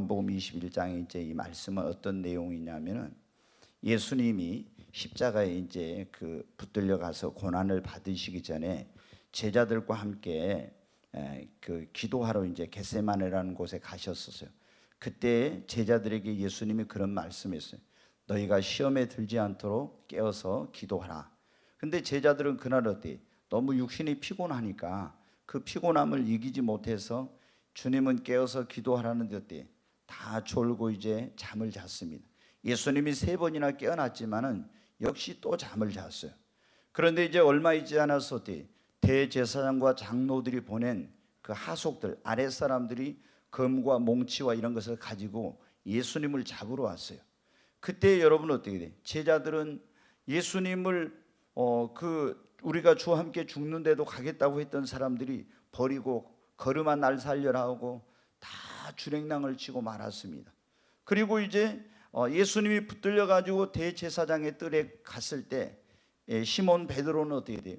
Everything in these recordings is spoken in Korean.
요한복음 21장에 이제 이 말씀은 어떤 내용이냐면은 예수님이 십자가에 이제 그 붙들려 가서 고난을 받으시기 전에 제자들과 함께 그 기도하러 이제 겟세마네라는 곳에 가셨었어요. 그때 제자들에게 예수님이 그런 말씀했어요. 너희가 시험에 들지 않도록 깨어서 기도하라. 근데 제자들은 그날 어때? 너무 육신이 피곤하니까 그 피곤함을 이기지 못해서 주님은 깨어서 기도하라는데 어때? 다 졸고 이제 잠을 잤습니다. 예수님이 3번이나 깨어났지만은 역시 또 잠을 잤어요. 그런데 이제 얼마 있지 않아서 어때? 대제사장과 장로들이 보낸 그 하속들, 아랫사람들이 검과 몽치와 이런 것을 가지고 예수님을 잡으러 왔어요. 그때 여러분 어떻게 돼? 제자들은 예수님을 우리가 주와 함께 죽는데도 가겠다고 했던 사람들이 버리고 걸음아 날 살려라 하고 다 주랭랑을 치고 말았습니다. 그리고 이제 예수님이 붙들려 가지고 대제사장의 뜰에 갔을 때 시몬 베드로는 어떻게 돼요?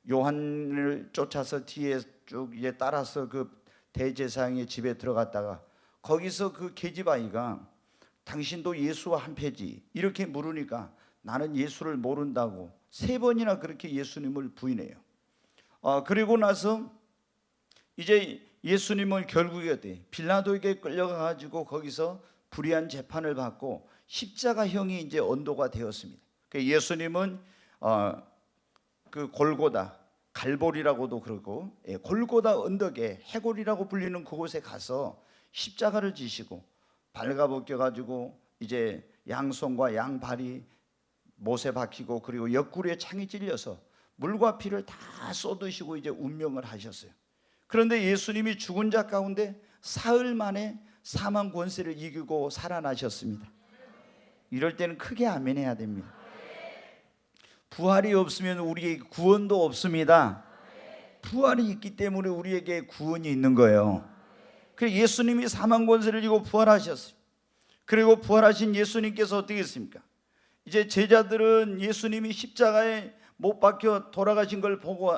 요한을 쫓아서 뒤에 쭉 이제 따라서 그 대제사장의 집에 들어갔다가 거기서 그 계집아이가 당신도 예수와 한패지 이렇게 물으니까 나는 예수를 모른다고 3번이나 그렇게 예수님을 부인해요. 그리고 나서 이제 예수님을 결국에 어때? 빌라도에게 끌려가 가지고 거기서 불의한 재판을 받고 십자가형이 이제 언도가 되었습니다. 예수님은 그 골고다 갈보리라고도 그러고 골고다 언덕에 해골이라고 불리는 그곳에 가서 십자가를 지시고 발가벗겨 가지고 이제 양손과 양발이 못에 박히고 그리고 옆구리에 창이 찔려서 물과 피를 다 쏟으시고 이제 운명을 하셨어요. 그런데 예수님이 죽은 자 가운데 사흘 만에 사망 권세를 이기고 살아나셨습니다. 이럴 때는 크게 아멘 해야 됩니다. 부활이 없으면 우리에게 구원도 없습니다. 부활이 있기 때문에 우리에게 구원이 있는 거예요. 그래서 예수님이 사망 권세를 이기고 부활하셨어요. 그리고 부활하신 예수님께서 어떻게 했습니까? 이제 제자들은 예수님이 십자가에 못 박혀 돌아가신 걸 보고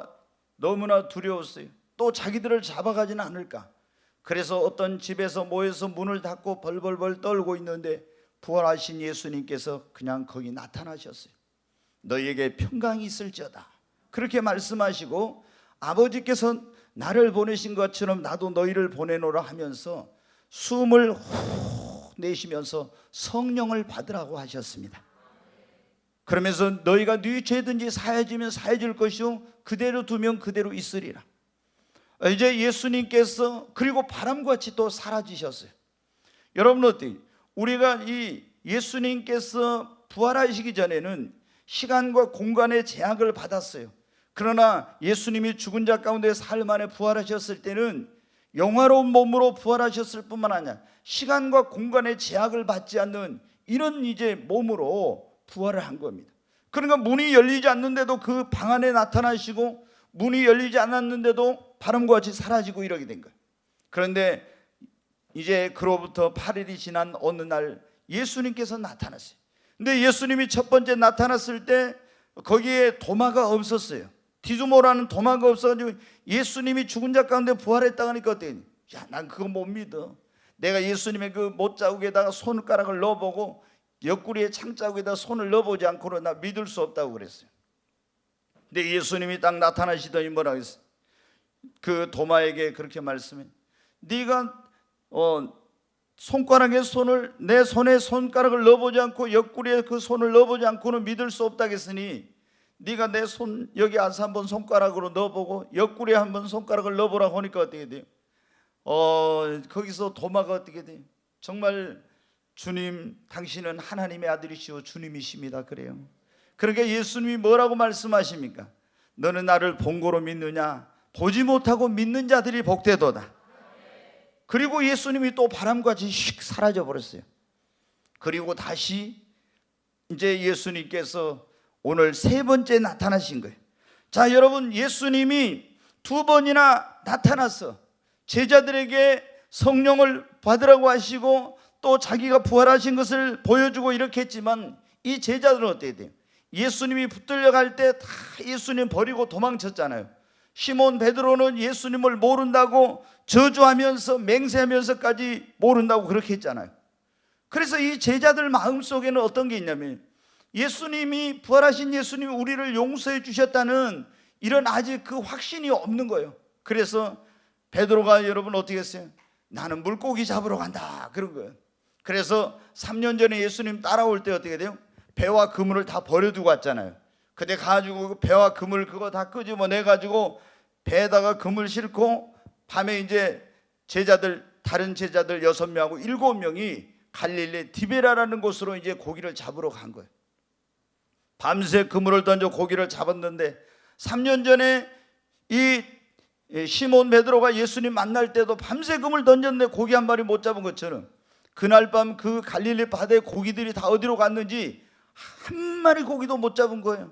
너무나 두려웠어요. 또 자기들을 잡아가지는 않을까. 그래서 어떤 집에서 모여서 문을 닫고 벌벌벌 떨고 있는데 부활하신 예수님께서 그냥 거기 나타나셨어요. 너희에게 평강이 있을지어다 그렇게 말씀하시고 아버지께서 나를 보내신 것처럼 나도 너희를 보내노라 하면서 숨을 후 내쉬면서 성령을 받으라고 하셨습니다. 그러면서 너희가 네 죄든지 사해지면 사해질 것이요 그대로 두면 그대로 있으리라. 이제 예수님께서 그리고 바람같이 또 사라지셨어요. 여러분 어때요? 우리가 이 예수님께서 부활하시기 전에는 시간과 공간의 제약을 받았어요. 그러나 예수님이 죽은 자 가운데 사흘 만에 부활하셨을 때는 영화로운 몸으로 부활하셨을 뿐만 아니라 시간과 공간의 제약을 받지 않는 이런 이제 몸으로 부활을 한 겁니다. 그러니까 문이 열리지 않는데도 그 방 안에 나타나시고 문이 열리지 않았는데도 바람과 같이 사라지고 이러게 된 거예요. 그런데 이제 그로부터 8일이 지난 어느 날 예수님께서 나타났어요. 근데 예수님이 첫 번째 나타났을 때 거기에 도마가 없었어요. 디두모라는 도마가 없어가지고 예수님이 죽은 자 가운데 부활했다고 하니까 어때요? 야, 난 그거 못 믿어. 내가 예수님의 그 못자국에다가 손가락을 넣어보고 옆구리에 창자국에다 손을 넣어보지 않고는 나 믿을 수 없다고 그랬어요. 근데 예수님이 딱 나타나시더니 뭐라고 했어요? 그 도마에게 그렇게 말씀해. 네가 손가락에 손을 내 손에 손가락을 넣어보지 않고 옆구리에 그 손을 넣어보지 않고는 믿을 수 없다고 했으니 네가 내 손 여기 안서 한번 손가락으로 넣어보고 옆구리에 한번 손가락을 넣어보라고 하니까 어떻게 돼요? 거기서 도마가 어떻게 돼요? 정말 주님 당신은 하나님의 아들이시오 주님이십니다 그래요. 그러니까 예수님이 뭐라고 말씀하십니까? 너는 나를 본고로 믿느냐? 보지 못하고 믿는 자들이 복되도다. 그리고 예수님이 또 바람같이 휙 사라져 버렸어요. 그리고 다시 이제 예수님께서 오늘 3번째 나타나신 거예요. 자, 여러분 예수님이 2번이나 나타났어. 제자들에게 성령을 받으라고 하시고 또 자기가 부활하신 것을 보여주고 이렇게 했지만 이 제자들은 어떻게 돼요? 예수님이 붙들려 갈 때 다 예수님 버리고 도망쳤잖아요. 시몬 베드로는 예수님을 모른다고 저주하면서 맹세하면서까지 모른다고 그렇게 했잖아요. 그래서 이 제자들 마음속에는 어떤 게 있냐면 예수님이, 부활하신 예수님이 우리를 용서해 주셨다는 이런 아직 그 확신이 없는 거예요. 그래서 베드로가 여러분 어떻게 했어요? 나는 물고기 잡으러 간다 그런 거예요. 그래서 3년 전에 예수님 따라올 때 어떻게 돼요? 배와 그물을 다 버려두고 왔잖아요. 근데 가지고 배와 그물 그거 다 끄집어내 가지고 배에다가 그물 싣고 밤에 이제 제자들, 다른 제자들 6명하고 7명이 갈릴리 디베라라는 곳으로 이제 고기를 잡으러 간 거예요. 밤새 그물을 던져 고기를 잡았는데 3년 전에 이 시몬 베드로가 예수님 만날 때도 밤새 그물 던졌는데 고기 한 마리 못 잡은 것처럼 그날 밤 그 갈릴리 바다의 고기들이 다 어디로 갔는지 한 마리 고기도 못 잡은 거예요.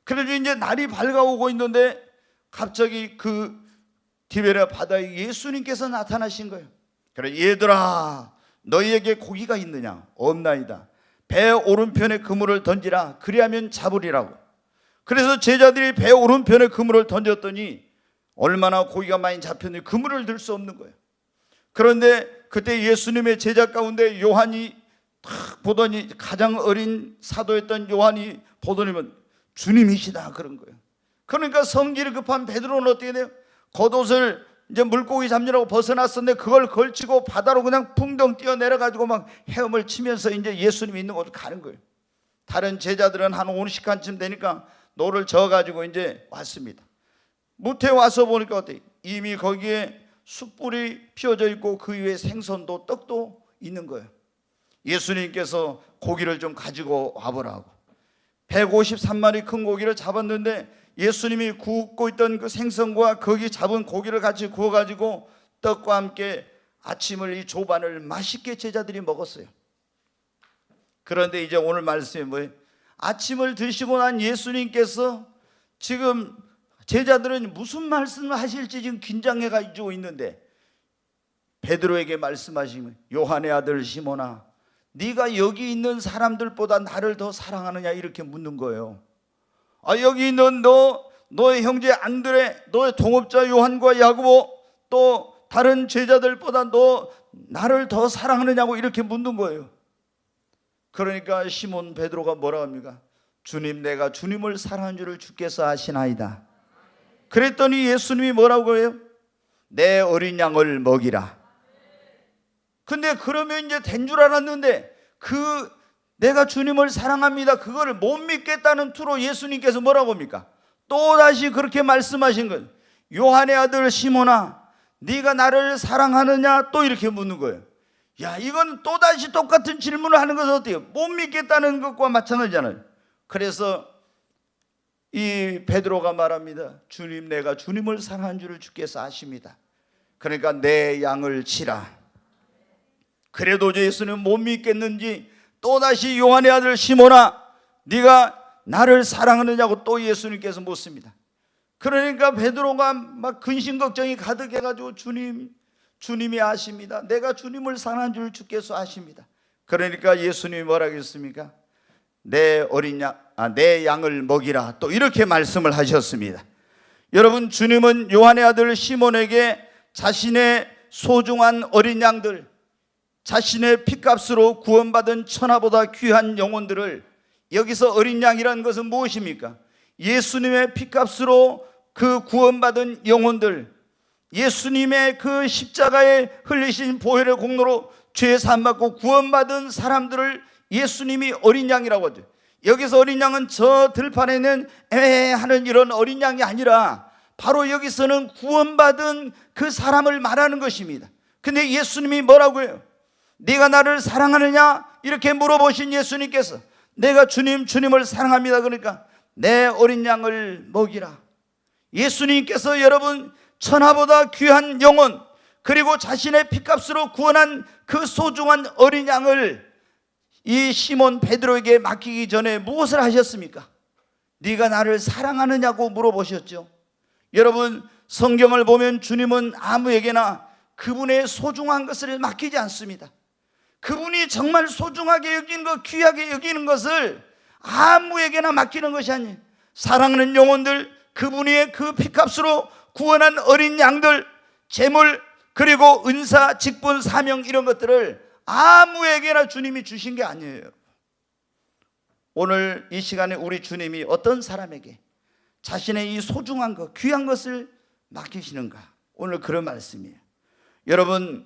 그래서 이제 날이 밝아오고 있는데 갑자기 그 디베랴 바다에 예수님께서 나타나신 거예요. 그래, 얘들아 너희에게 고기가 있느냐? 없나이다. 배 오른편에 그물을 던지라. 그리하면 잡으리라고. 그래서 제자들이 배 오른편에 그물을 던졌더니 얼마나 고기가 많이 잡혔는지 그물을 들 수 없는 거예요. 그런데 그때 예수님의 제자 가운데 요한이 딱 보더니, 가장 어린 사도였던 요한이 보더니면 주님이시다 그런 거예요. 그러니까 성질이 급한 베드로는 어떻게 돼요? 겉옷을 이제 물고기 잡느라고 벗어났었는데 그걸 걸치고 바다로 그냥 풍덩 뛰어내려가지고 막 헤엄을 치면서 이제 예수님이 있는 곳으로 가는 거예요. 다른 제자들은 한 5시간쯤 되니까 노를 저어가지고 이제 왔습니다. 무태에 와서 보니까 어때요? 이미 거기에 숯불이 피워져 있고 그 위에 생선도 떡도 있는 거예요. 예수님께서 고기를 좀 가지고 와보라고 153마리 큰 고기를 잡았는데 예수님이 굽고 있던 그 생선과 거기 잡은 고기를 같이 구워가지고 떡과 함께 아침을, 이 조반을 맛있게 제자들이 먹었어요. 그런데 이제 오늘 말씀이 뭐예요? 아침을 드시고 난 예수님께서 지금 제자들은 무슨 말씀을 하실지 지금 긴장해가지고 있는데 베드로에게 말씀하시면, 요한의 아들 시몬아, 네가 여기 있는 사람들보다 나를 더 사랑하느냐 이렇게 묻는 거예요. 여기 있는 너의 형제 안드레, 너의 동업자 요한과 야고보, 또 다른 제자들보다 너 나를 더 사랑하느냐고 이렇게 묻는 거예요. 그러니까 시몬 베드로가 뭐라고 합니까? 주님, 내가 주님을 사랑하는 줄을 주께서 아시나이다. 그랬더니 예수님이 뭐라고 해요? 내 어린 양을 먹이라. 근데 그러면 이제 된 줄 알았는데 내가 주님을 사랑합니다 그거를 못 믿겠다는 투로 예수님께서 뭐라고 합니까? 또다시 그렇게 말씀하신 거예요. 요한의 아들 시몬아, 네가 나를 사랑하느냐? 또 이렇게 묻는 거예요. 야, 이건 또다시 똑같은 질문을 하는 것은 어때요? 못 믿겠다는 것과 마찬가지잖아요. 그래서 이 베드로가 말합니다. 주님, 내가 주님을 사랑한 줄을 주께서 아십니다. 그러니까 내 양을 치라. 그래도 예수는 못 믿겠는지 또다시 요한의 아들 시몬아, 네가 나를 사랑하느냐고 또 예수님께서 묻습니다. 그러니까 베드로가 막 근심 걱정이 가득해가지고 주님이 아십니다. 내가 주님을 사랑한 줄 주께서 아십니다. 그러니까 예수님이 뭐라고 했습니까? 내 양을 먹이라. 또 이렇게 말씀을 하셨습니다. 여러분, 주님은 요한의 아들 시몬에게 자신의 소중한 어린 양들, 자신의 피값으로 구원받은 천하보다 귀한 영혼들을, 여기서 어린 양이라는 것은 무엇입니까? 예수님의 피값으로 그 구원받은 영혼들, 예수님의 그 십자가에 흘리신 보혈의 공로로 죄 사함받고 구원받은 사람들을 예수님이 어린 양이라고 하죠. 여기서 어린 양은 저 들판에는 하는 이런 어린 양이 아니라 바로 여기서는 구원받은 그 사람을 말하는 것입니다. 근데 예수님이 뭐라고 해요? 네가 나를 사랑하느냐? 이렇게 물어보신 예수님께서 내가 주님을 사랑합니다. 그러니까 내 어린 양을 먹이라. 예수님께서 여러분 천하보다 귀한 영혼, 그리고 자신의 피값으로 구원한 그 소중한 어린 양을 이 시몬 베드로에게 맡기기 전에 무엇을 하셨습니까? 네가 나를 사랑하느냐고 물어보셨죠. 여러분, 성경을 보면 주님은 아무에게나 그분의 소중한 것을 맡기지 않습니다. 그분이 정말 소중하게 여기는 것, 귀하게 여기는 것을 아무에게나 맡기는 것이 아니에요. 사랑하는 영혼들, 그분의 그 피값으로 구원한 어린 양들, 재물, 그리고 은사, 직분, 사명 이런 것들을 아무에게나 주님이 주신 게 아니에요. 오늘 이 시간에 우리 주님이 어떤 사람에게 자신의 이 소중한 것, 귀한 것을 맡기시는가? 오늘 그런 말씀이에요. 여러분,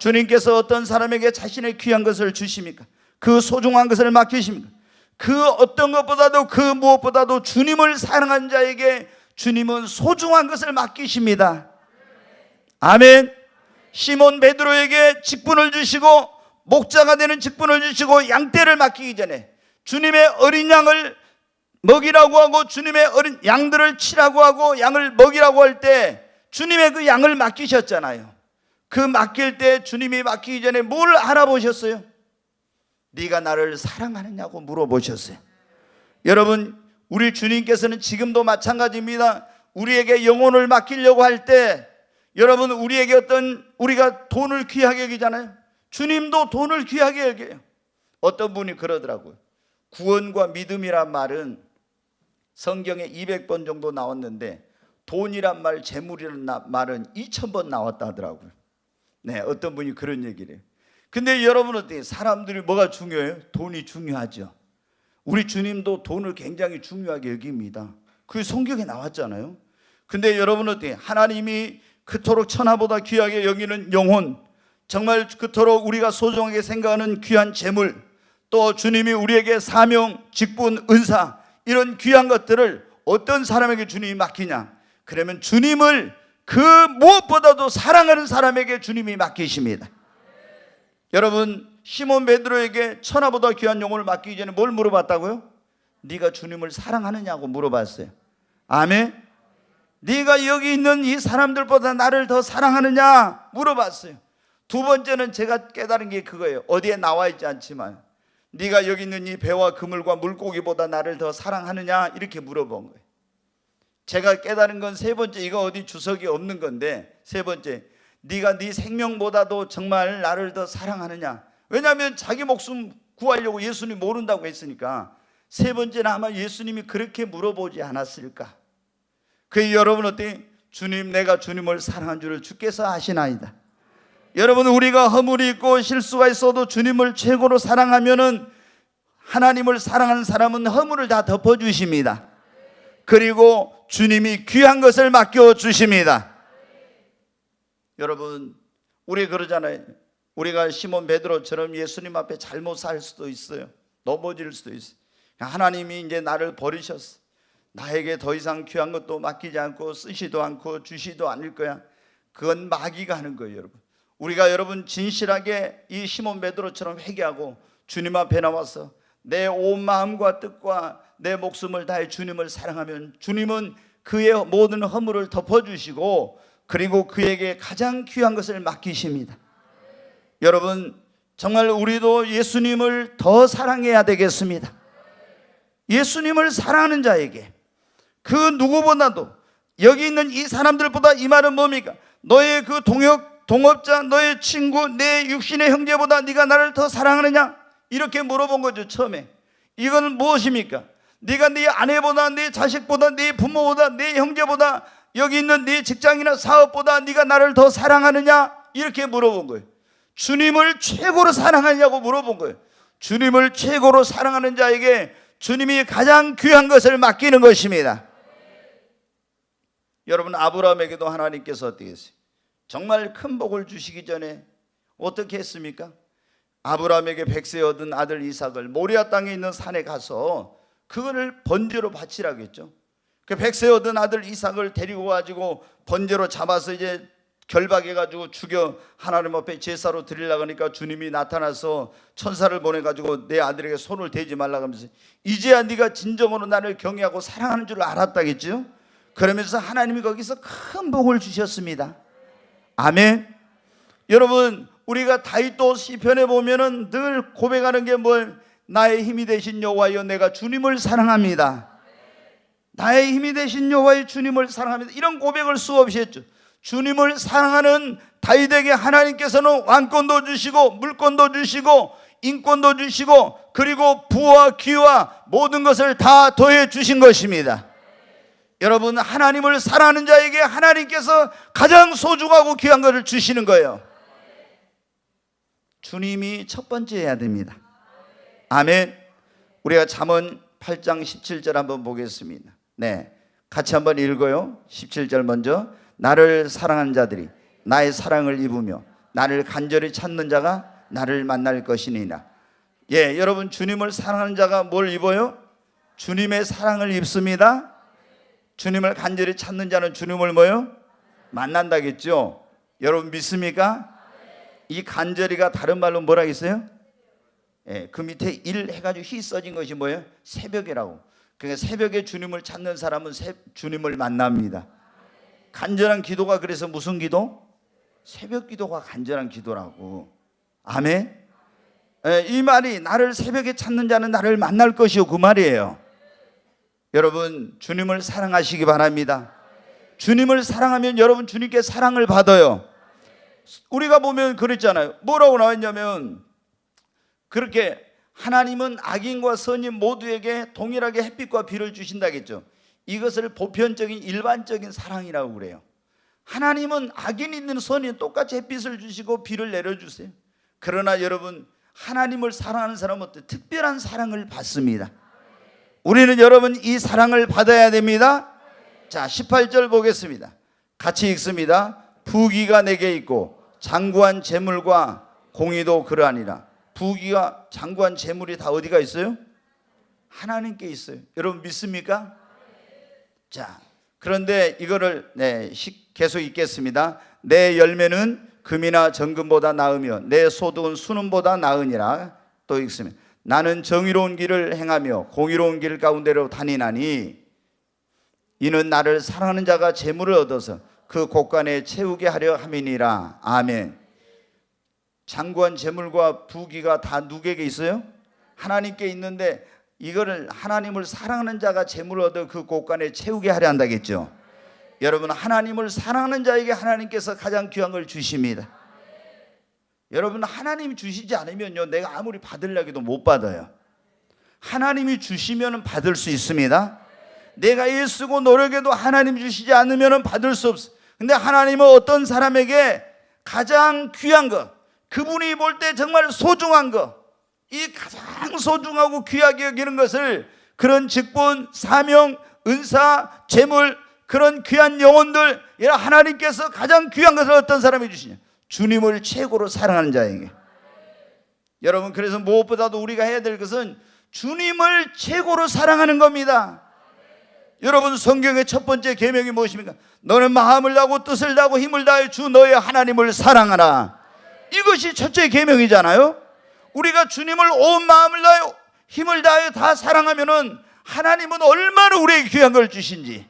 주님께서 어떤 사람에게 자신의 귀한 것을 주십니까? 그 소중한 것을 맡기십니까? 그 어떤 것보다도, 그 무엇보다도 주님을 사랑한 자에게 주님은 소중한 것을 맡기십니다. 아멘. 시몬 베드로에게 직분을 주시고 목자가 되는 직분을 주시고 양떼를 맡기기 전에 주님의 어린 양을 먹이라고 하고 주님의 어린 양들을 치라고 하고 양을 먹이라고 할 때 주님의 그 양을 맡기셨잖아요. 그 맡길 때 주님이 맡기기 전에 뭘 알아보셨어요? 네가 나를 사랑하느냐고 물어보셨어요. 여러분, 우리 주님께서는 지금도 마찬가지입니다. 우리에게 영혼을 맡기려고 할 때 여러분, 우리에게 우리가 돈을 귀하게 여기잖아요. 주님도 돈을 귀하게 여겨요. 어떤 분이 그러더라고요. 구원과 믿음이란 말은 성경에 200번 정도 나왔는데 돈이란 말, 재물이란 말은 2000번 나왔다 하더라고요. 네, 어떤 분이 그런 얘기를 해요. 근데 여러분 어때요? 사람들이 뭐가 중요해요? 돈이 중요하죠. 우리 주님도 돈을 굉장히 중요하게 여깁니다. 그게 성경에 나왔잖아요. 근데 여러분 어때요? 하나님이 그토록 천하보다 귀하게 여기는 영혼, 정말 그토록 우리가 소중하게 생각하는 귀한 재물, 또 주님이 우리에게 사명, 직분, 은사 이런 귀한 것들을 어떤 사람에게 주님이 맡기냐? 그러면 주님을 그 무엇보다도 사랑하는 사람에게 주님이 맡기십니다. 여러분, 시몬 베드로에게 천하보다 귀한 영혼을 맡기기 전에 뭘 물어봤다고요? 네가 주님을 사랑하느냐고 물어봤어요. 아멘. 네가 여기 있는 이 사람들보다 나를 더 사랑하느냐 물어봤어요. 두 번째는 제가 깨달은 게 그거예요. 어디에 나와 있지 않지만 네가 여기 있는 이 배와 그물과 물고기보다 나를 더 사랑하느냐 이렇게 물어본 거예요. 제가 깨달은 건 세 번째, 이거 어디 주석이 없는 건데, 세 번째, 네가 네 생명보다도 정말 나를 더 사랑하느냐. 왜냐하면 자기 목숨 구하려고 예수님 모른다고 했으니까 세 번째는 아마 예수님이 그렇게 물어보지 않았을까. 그 여러분 어때? 주님, 내가 주님을 사랑한 줄을 주께서 아시나이다. 여러분, 우리가 허물이 있고 실수가 있어도 주님을 최고로 사랑하면은 하나님을 사랑하는 사람은 허물을 다 덮어주십니다. 그리고 주님이 귀한 것을 맡겨주십니다. 여러분, 우리 그러잖아요. 우리가 시몬 베드로처럼 예수님 앞에 잘못 살 수도 있어요. 넘어질 수도 있어요. 하나님이 이제 나를 버리셨어. 나에게 더 이상 귀한 것도 맡기지 않고 쓰지도 않고 주시도 않을 거야. 그건 마귀가 하는 거예요, 여러분. 우리가 여러분 진실하게 이 시몬 베드로처럼 회개하고 주님 앞에 나와서 내 온 마음과 뜻과 내 목숨을 다해 주님을 사랑하면 주님은 그의 모든 허물을 덮어주시고 그리고 그에게 가장 귀한 것을 맡기십니다. 여러분, 정말 우리도 예수님을 더 사랑해야 되겠습니다. 예수님을 사랑하는 자에게 그 누구보다도, 여기 있는 이 사람들보다, 이 말은 뭡니까? 너의 그 동업자, 너의 친구, 내 육신의 형제보다 네가 나를 더 사랑하느냐? 이렇게 물어본 거죠. 처음에 이거는 무엇입니까? 네가 네 아내보다, 네 자식보다, 네 부모보다, 네 형제보다, 여기 있는 네 직장이나 사업보다 네가 나를 더 사랑하느냐? 이렇게 물어본 거예요. 주님을 최고로 사랑하냐고 물어본 거예요. 주님을 최고로 사랑하는 자에게 주님이 가장 귀한 것을 맡기는 것입니다. 여러분, 아브라함에게도 하나님께서 어떻게 했어요? 정말 큰 복을 주시기 전에 어떻게 했습니까? 아브라함에게 백세 얻은 아들 이삭을 모리아 땅에 있는 산에 가서 그거를 번제로 바치라고 했죠. 그 백세 얻은 아들 이삭을 데리고 가지고 번제로 잡아서 이제 결박해가지고 죽여 하나님 앞에 제사로 드리려고 하니까 주님이 나타나서 천사를 보내가지고 내 아들에게 손을 대지 말라고 하면서 이제야 네가 진정으로 나를 경외하고 사랑하는 줄 알았다겠죠. 그러면서 하나님이 거기서 큰 복을 주셨습니다. 아멘. 여러분, 우리가 다윗도 시편에 보면은 늘 고백하는 게 뭘? 나의 힘이 되신 여호와여, 내가 주님을 사랑합니다. 나의 힘이 되신 여호와여, 주님을 사랑합니다. 이런 고백을 수없이 했죠. 주님을 사랑하는 다윗에게 하나님께서는 왕권도 주시고 물권도 주시고 인권도 주시고 그리고 부와 귀와 모든 것을 다 더해 주신 것입니다. 여러분, 하나님을 사랑하는 자에게 하나님께서 가장 소중하고 귀한 것을 주시는 거예요. 주님이 첫 번째 해야 됩니다. 아멘. 우리가 잠언 8장 17절 한번 보겠습니다. 네, 같이 한번 읽어요. 17절 먼저. 나를 사랑하는 자들이 나의 사랑을 입으며 나를 간절히 찾는 자가 나를 만날 것이니라. 예, 여러분, 주님을 사랑하는 자가 뭘 입어요? 주님의 사랑을 입습니다. 주님을 간절히 찾는 자는 주님을 뭐요? 만난다겠죠. 여러분 믿습니까? 이 간절히가 다른 말로 뭐라 했어요? 예, 그 밑에 일 해가지고 희 써진 것이 뭐예요? 새벽이라고. 그러니까 새벽에 주님을 찾는 사람은 주님을 만납니다. 간절한 기도가 그래서 무슨 기도? 새벽 기도가 간절한 기도라고. 아멘. 예, 이 말이 나를 새벽에 찾는 자는 나를 만날 것이요, 그 말이에요. 여러분, 주님을 사랑하시기 바랍니다. 주님을 사랑하면 여러분 주님께 사랑을 받아요. 우리가 보면 그랬잖아요. 뭐라고 나왔냐면, 그렇게 하나님은 악인과 선인 모두에게 동일하게 햇빛과 비를 주신다겠죠. 이것을 보편적인 일반적인 사랑이라고 그래요. 하나님은 악인 있는 선인 똑같이 햇빛을 주시고 비를 내려주세요. 그러나 여러분, 하나님을 사랑하는 사람은 어때요? 특별한 사랑을 받습니다. 우리는 여러분 이 사랑을 받아야 됩니다. 자, 18절 보겠습니다. 같이 읽습니다. 부귀가 내게 있고 장구한 재물과 공의도 그러하니라. 부귀가 장구한 재물이 다 어디가 있어요? 하나님께 있어요. 여러분 믿습니까? 자, 그런데 이거를 계속 읽겠습니다. 내 열매는 금이나 정금보다 나으며 내 소득은 순음보다 나으니라. 또 읽습니다. 나는 정의로운 길을 행하며 공의로운 길 가운데로 다니나니 이는 나를 사랑하는 자가 재물을 얻어서 그 곳간에 채우게 하려 함이니라. 아멘. 장구한 재물과 부귀가 다 누구에게 있어요? 하나님께 있는데 이거를 하나님을 사랑하는 자가 재물을 얻어 그 곳간에 채우게 하려 한다겠죠. 여러분, 하나님을 사랑하는 자에게 하나님께서 가장 귀한 걸 주십니다. 여러분, 하나님이 주시지 않으면요, 내가 아무리 받으려고 해도 못 받아요. 하나님이 주시면 받을 수 있습니다. 내가 애쓰고 노력해도 하나님이 주시지 않으면 받을 수 없어요. 근데 하나님은 어떤 사람에게 가장 귀한 것, 그분이 볼 때 정말 소중한 것, 이 가장 소중하고 귀하게 여기는 것을, 그런 직분, 사명, 은사, 재물, 그런 귀한 영혼들, 하나님께서 가장 귀한 것을 어떤 사람이 주시냐? 주님을 최고로 사랑하는 자에게. 여러분, 그래서 무엇보다도 우리가 해야 될 것은 주님을 최고로 사랑하는 겁니다. 여러분, 성경의 첫 번째 계명이 무엇입니까? 너는 마음을 다하고 뜻을 다하고 힘을 다하여 주 너의 하나님을 사랑하라. 이것이 첫째 계명이잖아요. 우리가 주님을 온 마음을 다하여 힘을 다하여 다 사랑하면은 하나님은 얼마나 우리에게 귀한 걸 주신지.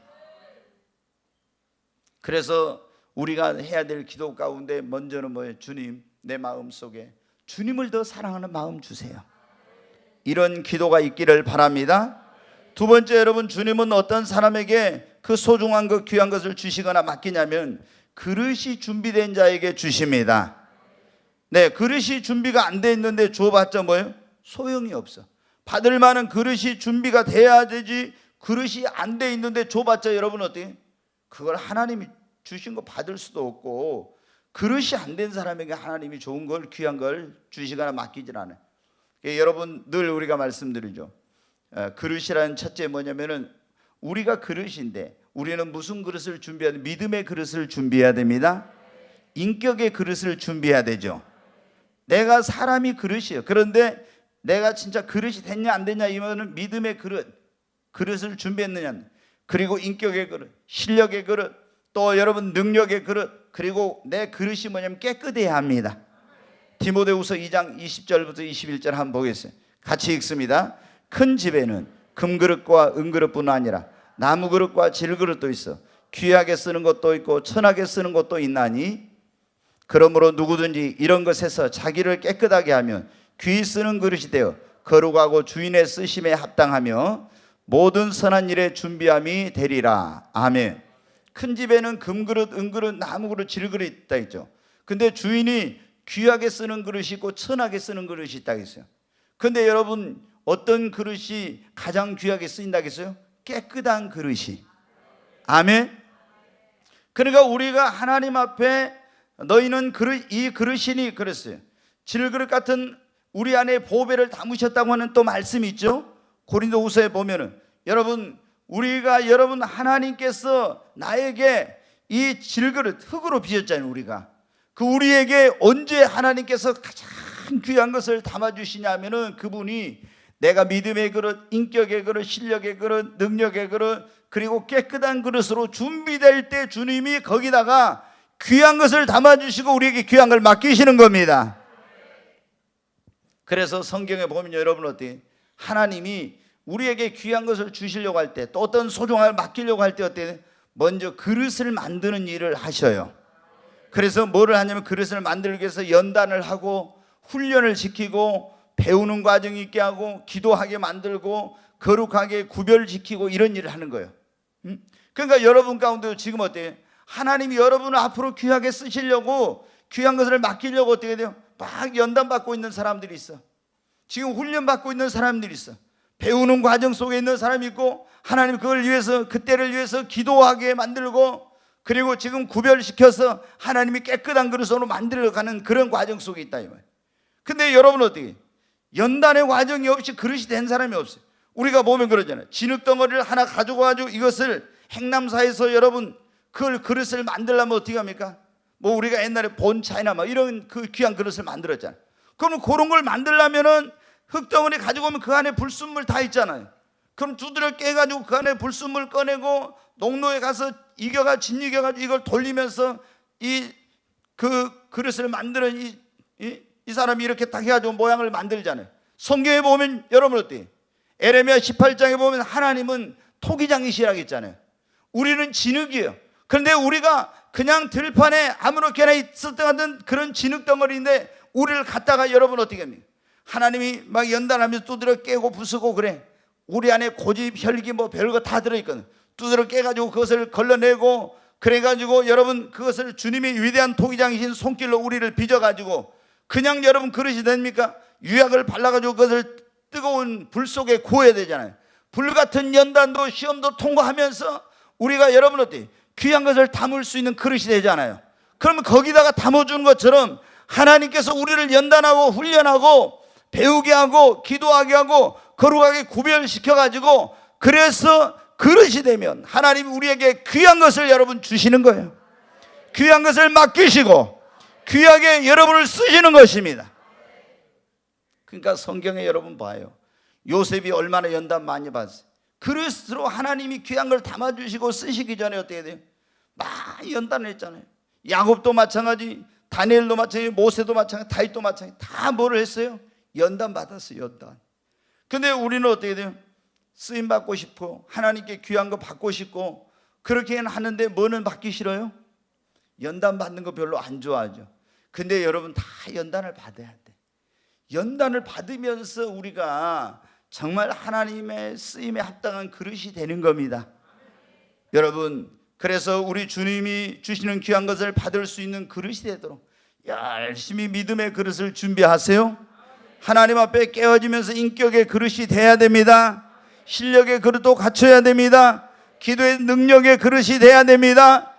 그래서 우리가 해야 될 기도 가운데 먼저는 뭐예요? 주님, 내 마음 속에 주님을 더 사랑하는 마음 주세요. 이런 기도가 있기를 바랍니다. 두 번째, 여러분, 주님은 어떤 사람에게 그 소중한 것, 귀한 것을 주시거나 맡기냐면 그릇이 준비된 자에게 주십니다. 네, 그릇이 준비가 안 돼 있는데 줘봤자 뭐예요? 소용이 없어. 받을 만한 그릇이 준비가 돼야 되지, 그릇이 안 돼 있는데 줘봤자 여러분 어때요? 그걸 하나님이 주신 거 받을 수도 없고, 그릇이 안 된 사람에게 하나님이 좋은 걸, 귀한 걸 주시거나 맡기질 않아요. 여러분, 늘 우리가 말씀드리죠. 그릇이라는 첫째 뭐냐면은 우리가 그릇인데 우리는 무슨 그릇을 준비해야 돼? 믿음의 그릇을 준비해야 됩니다. 인격의 그릇을 준비해야 되죠. 내가 사람이 그릇이에요. 그런데 내가 진짜 그릇이 됐냐 안 됐냐, 이거는 믿음의 그릇을 준비했느냐, 그리고 인격의 그릇, 실력의 그릇, 또 여러분 능력의 그릇, 그리고 내 그릇이 뭐냐면 깨끗해야 합니다. 디모데후서 2장 20절부터 21절 한번 보겠어요. 같이 읽습니다. 큰 집에는 금그릇과 은그릇뿐 아니라 나무그릇과 질그릇도 있어 귀하게 쓰는 것도 있고 천하게 쓰는 것도 있나니, 그러므로 누구든지 이런 것에서 자기를 깨끗하게 하면 귀히 쓰는 그릇이 되어 거룩하고 주인의 쓰심에 합당하며 모든 선한 일에 준비함이 되리라. 아멘. 큰 집에는 금그릇, 은그릇, 나무그릇, 질그릇 있다 했죠. 근데 주인이 귀하게 쓰는 그릇이 있고 천하게 쓰는 그릇이 있다 했어요. 근데 여러분, 어떤 그릇이 가장 귀하게 쓰인다 했어요? 깨끗한 그릇이. 아멘. 그러니까 우리가 하나님 앞에 너희는 이 그릇이니 그랬어요. 질그릇 같은 우리 안에 보배를 담으셨다고 하는 또 말씀이 있죠. 고린도후서에 보면은 여러분 하나님께서 나에게 이 질그릇 흙으로 빚었잖아요. 우리에게 언제 하나님께서 가장 귀한 것을 담아주시냐면은 그분이 내가 믿음의 그릇, 인격의 그릇, 실력의 그릇, 능력의 그릇, 그리고 깨끗한 그릇으로 준비될 때 주님이 거기다가 귀한 것을 담아주시고 우리에게 귀한 걸 맡기시는 겁니다. 그래서 성경에 보면 여러분 어때요? 하나님이 우리에게 귀한 것을 주시려고 할 때, 또 어떤 소중함을 맡기려고 할 때 어때요? 먼저 그릇을 만드는 일을 하셔요. 그래서 뭐를 하냐면 그릇을 만들기 위해서 연단을 하고 훈련을 시키고 배우는 과정이 있게 하고 기도하게 만들고 거룩하게 구별시키고 이런 일을 하는 거예요. 그러니까 여러분 가운데 지금 어때요? 하나님이 여러분을 앞으로 귀하게 쓰시려고 귀한 것을 맡기려고 어떻게 돼요? 막 연단받고 있는 사람들이 있어. 지금 훈련받고 있는 사람들이 있어. 배우는 과정 속에 있는 사람이 있고 하나님 그걸 위해서 그때를 위해서 기도하게 만들고 그리고 지금 구별시켜서 하나님이 깨끗한 그릇으로 만들어가는 그런 과정 속에 있다 이 말이에요. 근데 여러분 어떻게 연단의 과정이 없이 그릇이 된 사람이 없어요. 우리가 보면 그러잖아요. 진흙덩어리를 하나 가져가지고 이것을 행남사에서 여러분 그걸 그릇을 만들려면 어떻게 합니까? 뭐 우리가 옛날에 본차이나 막 이런 그 귀한 그릇을 만들었잖아요. 그러면 그런 걸 만들려면은 흙덩어리 가지고 오면 그 안에 불순물 다 있잖아요. 그럼 두드려 깨가지고 그 안에 불순물 꺼내고 농로에 가서 진이겨가지고 이걸 돌리면서 그 그릇을 만드는 이 사람이 이렇게 딱 해가지고 모양을 만들잖아요. 성경에 보면 여러분 어때요? 에레미야 18장에 보면 하나님은 토기장이시라고 했잖아요. 우리는 진흙이에요. 그런데 우리가 그냥 들판에 아무렇게나 있었던 그런 진흙덩어리인데 우리를 갖다가 여러분 어떻게 합니까? 하나님이 막 연단하면서 두드려 깨고 부수고 그래. 우리 안에 고집, 혈기 뭐 별거 다 들어있거든. 두드려 깨가지고 그것을 걸러내고 그래가지고 여러분 그것을 주님의 위대한 토기장이신 손길로 우리를 빚어가지고 그냥 여러분 그릇이 됩니까? 유약을 발라가지고 그것을 뜨거운 불 속에 구워야 되잖아요. 불같은 연단도 시험도 통과하면서 우리가 여러분 어때요? 귀한 것을 담을 수 있는 그릇이 되잖아요. 그러면 거기다가 담아주는 것처럼 하나님께서 우리를 연단하고 훈련하고 배우게 하고 기도하게 하고 거룩하게 구별시켜가지고 그래서 그릇이 되면 하나님이 우리에게 귀한 것을 여러분 주시는 거예요. 귀한 것을 맡기시고 귀하게 여러분을 쓰시는 것입니다. 그러니까 성경에 여러분 봐요. 요셉이 얼마나 연단 많이 받았어요. 그릇으로 하나님이 귀한 걸 담아주시고 쓰시기 전에 어떻게 돼요? 막 연단을 했잖아요. 야곱도 마찬가지, 다니엘도 마찬가지, 모세도 마찬가지, 다윗도 마찬가지. 다 뭐를 했어요? 연단 받았어요. 연단. 근데 우리는 어떻게 돼요? 쓰임 받고 싶고 하나님께 귀한 거 받고 싶고 그렇게 하는데 뭐는 받기 싫어요? 연단 받는 거 별로 안 좋아하죠. 근데 여러분 다 연단을 받아야 돼. 연단을 받으면서 우리가 정말 하나님의 쓰임에 합당한 그릇이 되는 겁니다. 여러분 그래서 우리 주님이 주시는 귀한 것을 받을 수 있는 그릇이 되도록 열심히 믿음의 그릇을 준비하세요. 하나님 앞에 깨어지면서 인격의 그릇이 돼야 됩니다. 실력의 그릇도 갖춰야 됩니다. 기도의 능력의 그릇이 돼야 됩니다.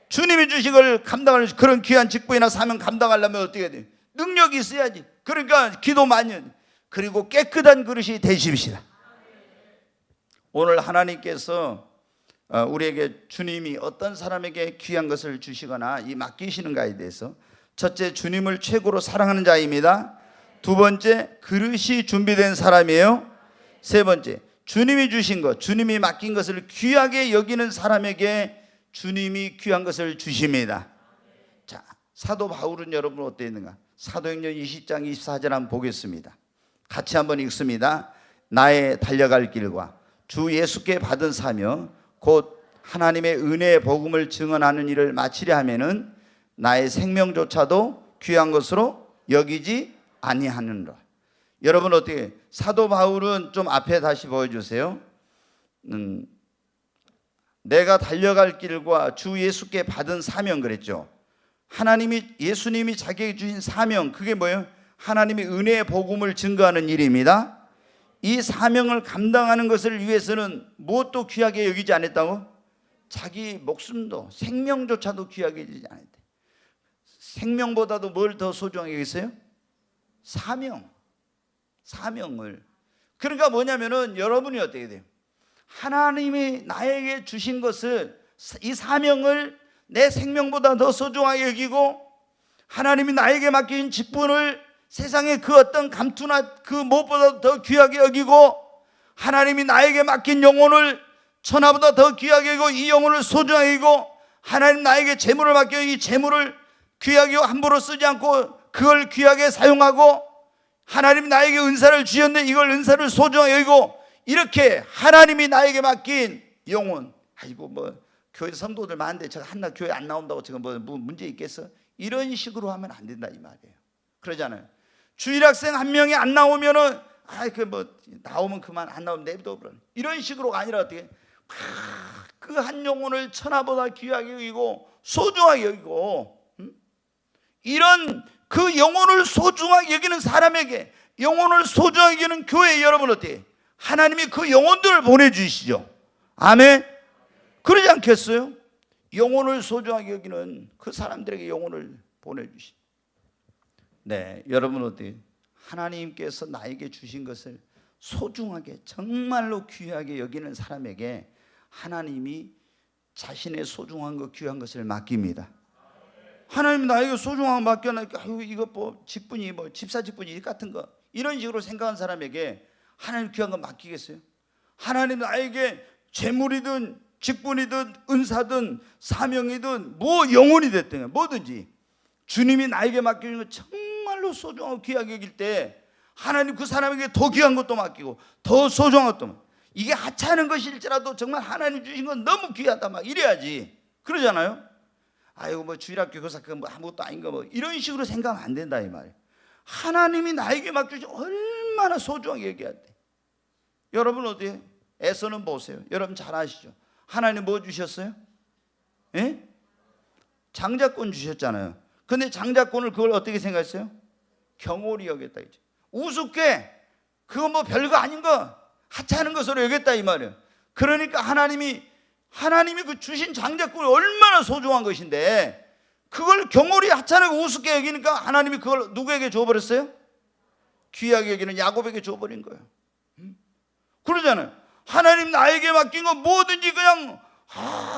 주님이 주신 걸 감당하는 그런 귀한 직분이나 사명 감당하려면 어떻게 돼요? 능력이 있어야지. 그러니까 기도 많이 해야 돼. 그리고 깨끗한 그릇이 되십시다. 오늘 하나님께서 우리에게 주님이 어떤 사람에게 귀한 것을 주시거나 이 맡기시는가에 대해서 첫째, 주님을 최고로 사랑하는 자입니다. 두 번째, 그릇이 준비된 사람이에요. 세 번째, 주님이 주신 것, 주님이 맡긴 것을 귀하게 여기는 사람에게 주님이 귀한 것을 주십니다. 자, 사도 바울은 여러분 어떻게 있는가? 사도행전 20장 24절 한번 보겠습니다. 같이 한번 읽습니다. 나의 달려갈 길과 주 예수께 받은 사명 곧 하나님의 은혜의 복음을 증언하는 일을 마치려 하면은 나의 생명조차도 귀한 것으로 여기지 아니하느니라. 여러분 어떻게 사도 바울은 좀 앞에 다시 보여주세요. 내가 달려갈 길과 주 예수께 받은 사명 그랬죠. 예수님이 자기에게 주신 사명 그게 뭐예요? 하나님의 은혜의 복음을 증거하는 일입니다. 이 사명을 감당하는 것을 위해서는 무엇도 귀하게 여기지 않았다고? 자기 목숨도 생명조차도 귀하게 여기지 않았대. 생명보다도 뭘 더 소중하게 여겼어요? 사명을. 그러니까 뭐냐면은 여러분이 어떻게 돼요? 하나님이 나에게 주신 것을, 이 사명을 내 생명보다 더 소중하게 여기고, 하나님이 나에게 맡긴 직분을 세상의 그 어떤 감투나 그 무엇보다 더 귀하게 여기고, 하나님이 나에게 맡긴 영혼을 천하보다 더 귀하게 여기고, 이 영혼을 소중하게 여기고, 하나님 나에게 재물을 맡겨 이 재물을 귀하게 함부로 쓰지 않고 그걸 귀하게 사용하고, 하나님 나에게 은사를 주셨는데 이걸 은사를 소중하게 여기고, 이렇게 하나님이 나에게 맡긴 영혼, 아이고 뭐 교회 성도들 많은데 제가 한날 교회 안 나온다고 지금 뭐 문제 있겠어? 이런 식으로 하면 안 된다 이 말이에요. 그러잖아요. 주일학생 한 명이 안 나오면은 그 뭐 나오면 그만, 안 나오면 내비둬 버려. 이런 식으로가 아니라 어떻게 그 한 영혼을 천하보다 귀하게 여기고 소중하게 여기고, 이런 그 영혼을 소중하게 여기는 사람에게, 영혼을 소중하게 여기는 교회 여러분 어때요? 하나님이 그 영혼들을 보내주시죠. 아멘. 그러지 않겠어요? 영혼을 소중하게 여기는 그 사람들에게 영혼을 보내주시. 네, 여러분 어때요? 하나님께서 나에게 주신 것을 소중하게, 정말로 귀하게 여기는 사람에게 하나님이 자신의 소중한 것, 귀한 것을 맡깁니다. 하나님 나에게 소중한 거 맡겨놓으니까 이거 뭐 직분이 뭐 집사 직분이 같은 거, 이런 식으로 생각한 사람에게 하나님 귀한 거 맡기겠어요? 하나님 나에게 재물이든 직분이든 은사든 사명이든 뭐 영혼이 됐든 뭐든지 주님이 나에게 맡기는 거 정말로 소중하고 귀하게 여길 때 하나님 그 사람에게 더 귀한 것도 맡기고 더 소중한 것도 맡기고, 이게 하찮은 것일지라도 정말 하나님 주신 건 너무 귀하다 막 이래야지. 그러잖아요. 아이고 뭐 주일학교 교사 그 뭐 아무것도 아닌 거 뭐 이런 식으로 생각하면 안 된다 이 말이에요. 하나님이 나에게 맡겨주신 얼마나 소중하게 여겨야 돼. 여러분 어때요? 에서는 보세요. 여러분 잘 아시죠? 하나님 뭐 주셨어요? 예? 장자권 주셨잖아요. 근데 장자권을 그걸 어떻게 생각했어요? 경홀히 여겼다 이제. 우습게, 그거 뭐 별거 아닌 거, 하찮은 것으로 여겼다 이 말이에요. 그러니까 하나님이 그 주신 장자권이 얼마나 소중한 것인데 그걸 경홀히 하찮고 우습게 여기니까 하나님이 그걸 누구에게 줘버렸어요? 귀하게 여기는 야곱에게 줘버린 거예요. 그러잖아요. 하나님 나에게 맡긴 거 뭐든지 그냥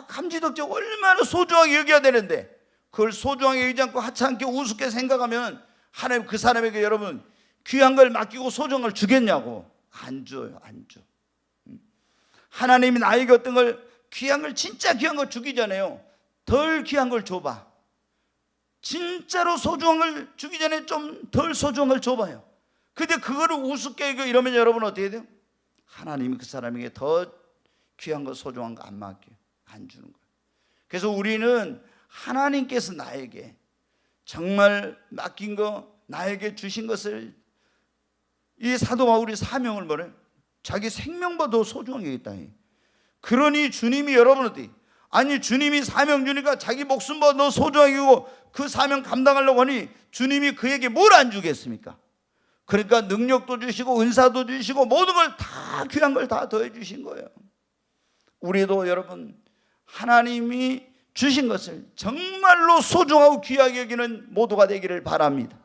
감지덕지 얼마나 소중하게 여겨야 되는데 그걸 소중하게 여기지 않고 하찮게 우습게 생각하면 하나님 그 사람에게 여러분 귀한 걸 맡기고 소중한 걸 주겠냐고. 안 줘요. 안 줘. 하나님이 나에게 어떤 걸 귀한 걸, 진짜 귀한 걸 주기 전에요, 덜 귀한 걸 줘봐. 진짜로 소중한 걸 주기 전에 좀 덜 소중한 걸 줘봐요. 근데 그거를 우습게 이러면 여러분 어떻게 돼요? 하나님이 그 사람에게 더 귀한 거, 소중한 거 안 맡겨요. 안 주는 거예요. 그래서 우리는 하나님께서 나에게 정말 맡긴 거, 나에게 주신 것을, 이 사도 바울이 사명을 뭐래? 자기 생명보다 더 소중하게 했다. 그러니 주님이 여러분한테, 아니 주님이 사명 주니까 자기 목숨보다 더 소중하게 하고 그 사명 감당하려고 하니 주님이 그에게 뭘 안 주겠습니까? 그러니까 능력도 주시고 은사도 주시고 모든 걸 다, 귀한 걸 다 더해 주신 거예요. 우리도 여러분 하나님이 주신 것을 정말로 소중하고 귀하게 여기는 모두가 되기를 바랍니다.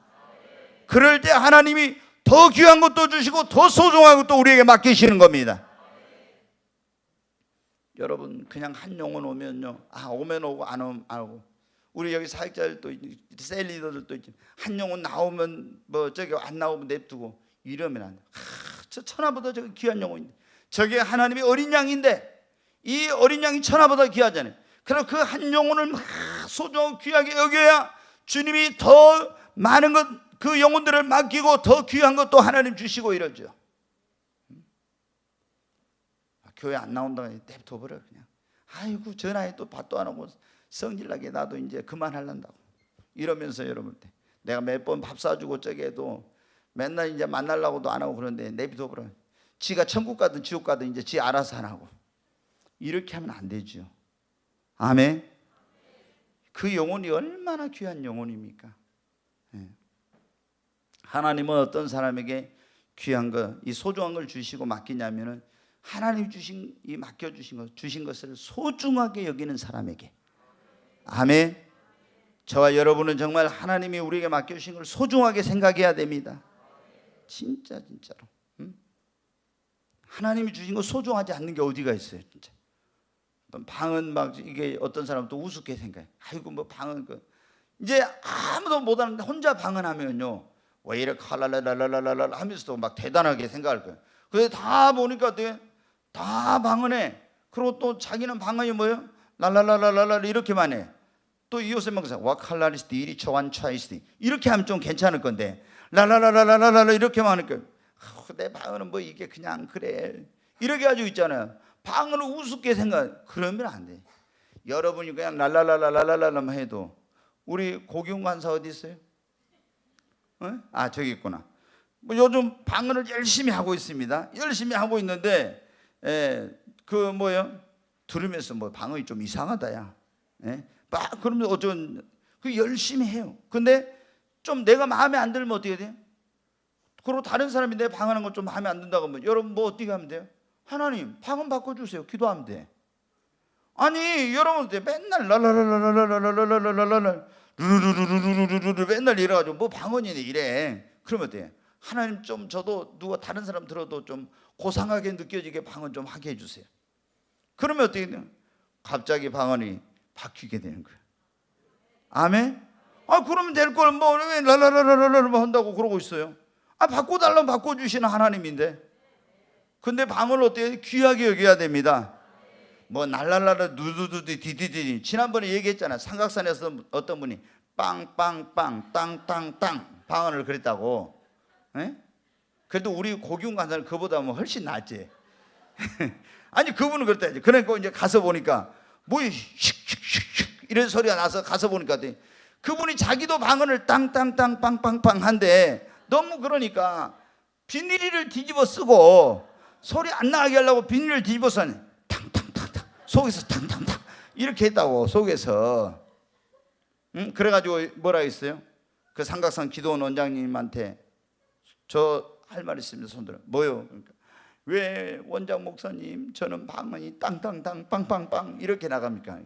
그럴 때 하나님이 더 귀한 것도 주시고 더 소중한 것도 우리에게 맡기시는 겁니다. 여러분 그냥 한 영혼 오면요, 오면 오고 안 오면 안 오고, 우리 여기 사역자들도 셀 리더들도 한 영혼 나오면 뭐 저기 안 나오면 냅두고 이러면 안 돼. 저 천하보다 저기 귀한 영혼인데, 저게 하나님의 어린 양인데 이 어린 양이 천하보다 귀하잖아요. 그럼 그 한 영혼을 막 소중하고 귀하게 여겨야 주님이 더 많은 것, 그 영혼들을 맡기고 더 귀한 것도 하나님 주시고 이러죠. 교회 안 나온다고 냅둬 버려 그냥. 아이고 저 나이 또 밭도 안 하고 성질나게 나도 이제 그만하려고 이러면서 여러분 내가 몇 번 밥 사주고 저기 해도 맨날 이제 만나려고도 안 하고 그런데 내비둬 버려. 지가 천국 가든 지옥 가든 이제 지 알아서 안 하고. 이렇게 하면 안 되죠. 아멘. 그 영혼이 얼마나 귀한 영혼입니까? 하나님은 어떤 사람에게 귀한 거, 이 소중한 걸 주시고 맡기냐면은 하나님 주신 이 주신 것을 소중하게 여기는 사람에게. 아멘. 저와 여러분은 정말 하나님이 우리에게 맡겨주신 걸 소중하게 생각해야 됩니다. 진짜로. 하나님이 주신 거 소중하지 않는 게 어디가 있어요, 진짜. 방은 막 이게 어떤 사람은 또 우습게 생각해. 아이고 뭐 방은 이제 아무도 못하는데 혼자 방언하면요, 왜 이렇게 칼랄랄랄랄랄 하면서도 막 대단하게 생각할 거예요. 근데 다 보니까 어떻게 다 방언해. 그리고 또 자기는 방언이 뭐예요? 랄랄랄랄랄 이렇게만 해. 또 이웃에 막서 와 칼라리스티 이리 초안 차이스티 이렇게 하면 좀 괜찮을 건데 랄랄랄랄랄랄 이렇게만 하니까 내 방언은 뭐 이게 그냥 그래 이렇게 가지고 있잖아요. 방언을 우습게 생각. 그러면 안 돼. 여러분이 그냥 랄랄랄랄랄랄만 해도 우리 고기훈 간사 어디 있어요? 아 저기 있구나. 뭐 요즘 방언을 열심히 하고 있습니다. 열심히 하고 있는데 그 뭐요? 들으면서 뭐 방언이 좀 이상하다야. 막 그러면 어쩐 그 열심히 해요. 근데 좀 내가 마음에 안 들면 어떻게 돼요? 그리고 다른 사람이 내 방언하는 거 좀 마음에 안 든다고 하면 여러분 뭐 어떻게 하면 돼요? 하나님 방언 바꿔주세요. 기도하면 돼. 아니 여러분 맨날 랄랄랄랄랄랄랄랄랄랄랄 루루루루루루루루 맨날 이래가지고 뭐 방언이네 이래. 그러면 어때? 하나님 좀 저도 누가 다른 사람 들어도 좀 고상하게 느껴지게 방언 좀 하게 해주세요. 그러면 어떻게 돼요? 갑자기 방언이 바뀌게 되는 거예요. 아멘? 아 그러면 될 걸 뭐 왜 랄랄랄랄랄 한다고 그러고 있어요? 아 바꿔달라면 바꿔주시는 하나님인데. 근데 방언을 어떻게 귀하게 여겨야 됩니다. 뭐 날랄랄라 누두두디 디디디. 지난번에 얘기했잖아. 삼각산에서 어떤 분이 빵빵빵 땅땅땅 방언을 그랬다고. 그래도 우리 고기훈 간사는 그보다 뭐 훨씬 낫지. 아니 그분은 그랬다지. 그러니까 이제 가서 보니까 뭐 슉슉슉슉 이런 소리가 나서 가서 보니까 그분이 자기도 방언을 땅땅땅 빵빵빵 한데 너무 그러니까 비닐을 뒤집어 쓰고 소리 안 나게 하려고 비닐을 뒤집어 쓰니 탕탕탕탕 속에서 탕탕탕 이렇게 했다고 속에서. 그래가지고 뭐라 했어요? 그 삼각산 기도원 원장님한테 저 할 말 있습니다. 손들어. 뭐요? 그러니까 왜 원장 목사님 저는 방언이 땅땅땅 빵빵빵 이렇게 나갑니까?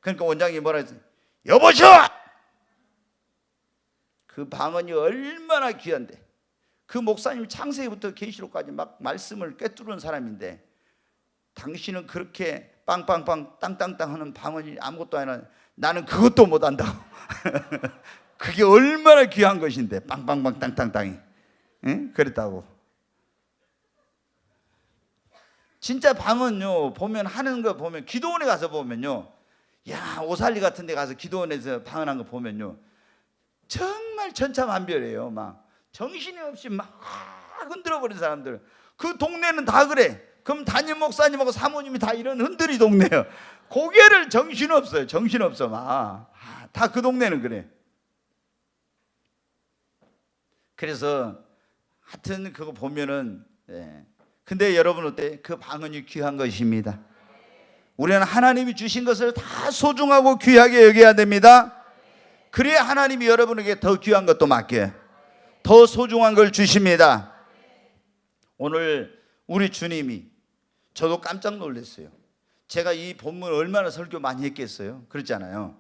그러니까 원장이 뭐라 했어요? 여보셔! 그 방언이 얼마나 귀한데. 그 목사님 창세기부터 계시록까지 막 말씀을 꿰뚫은 사람인데 당신은 그렇게 빵빵빵 땅땅땅 하는 방언이 아무것도 아니라 나는 그것도 못한다고. 그게 얼마나 귀한 것인데 빵빵빵 땅땅땅이. 그랬다고. 진짜 방언요 보면 하는 거 보면 기도원에 가서 보면요, 야 오살리 같은 데 가서 기도원에서 방언한 거 보면요 정말 천차만별이에요. 막 정신이 없이 막 흔들어 버린 사람들. 그 동네는 다 그래. 그럼 담임 목사님하고 사모님이 다 이런 흔들이 동네예요. 고개를 정신없어요. 정신없어 막 다 그 동네는 그래. 그래서 하여튼 그거 보면은 근데 여러분 어때? 그 방언이 귀한 것입니다. 우리는 하나님이 주신 것을 다 소중하고 귀하게 여겨야 됩니다. 그래야 하나님이 여러분에게 더 귀한 것도 맡겨요. 더 소중한 걸 주십니다. 오늘 우리 주님이, 저도 깜짝 놀랐어요. 제가 이 본문 얼마나 설교 많이 했겠어요? 그렇잖아요.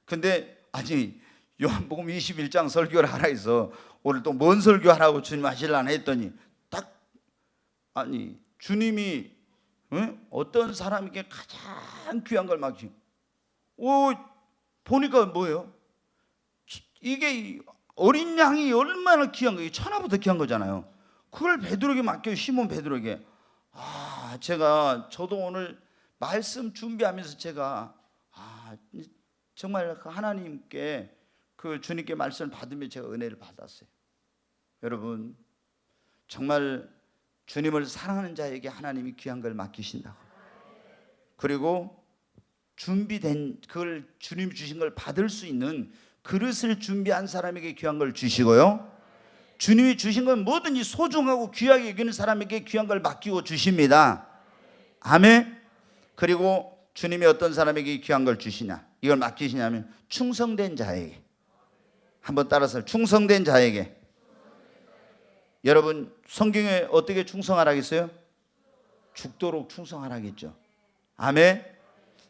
근데 아니 요한복음 21장 설교를 하라 해서 오늘 또 뭔 설교 하라고 주님 하시려나 했더니 딱 아니 주님이 어떤 사람에게 가장 귀한 걸 맡기고 보니까 뭐예요? 이게 어린 양이 얼마나 귀한 거예요. 천하보다 귀한 거잖아요. 그걸 베드로에게 맡겨요. 시몬 베드로에게. 저도 오늘 말씀 준비하면서 제가 정말 그 하나님께 그 주님께 말씀을 받으며 제가 은혜를 받았어요. 여러분 정말 주님을 사랑하는 자에게 하나님이 귀한 걸 맡기신다고. 그리고 준비된 그걸 주님 주신 걸 받을 수 있는 그릇을 준비한 사람에게 귀한 걸 주시고요, 주님이 주신 건 뭐든지 소중하고 귀하게 여기는 사람에게 귀한 걸 맡기고 주십니다. 아멘. 그리고 주님이 어떤 사람에게 귀한 걸 주시냐, 이걸 맡기시냐면 충성된 자에게. 한번 따라서 충성된 자에게. 여러분 성경에 어떻게 충성하라 했어요? 죽도록 충성하라겠죠. 아멘.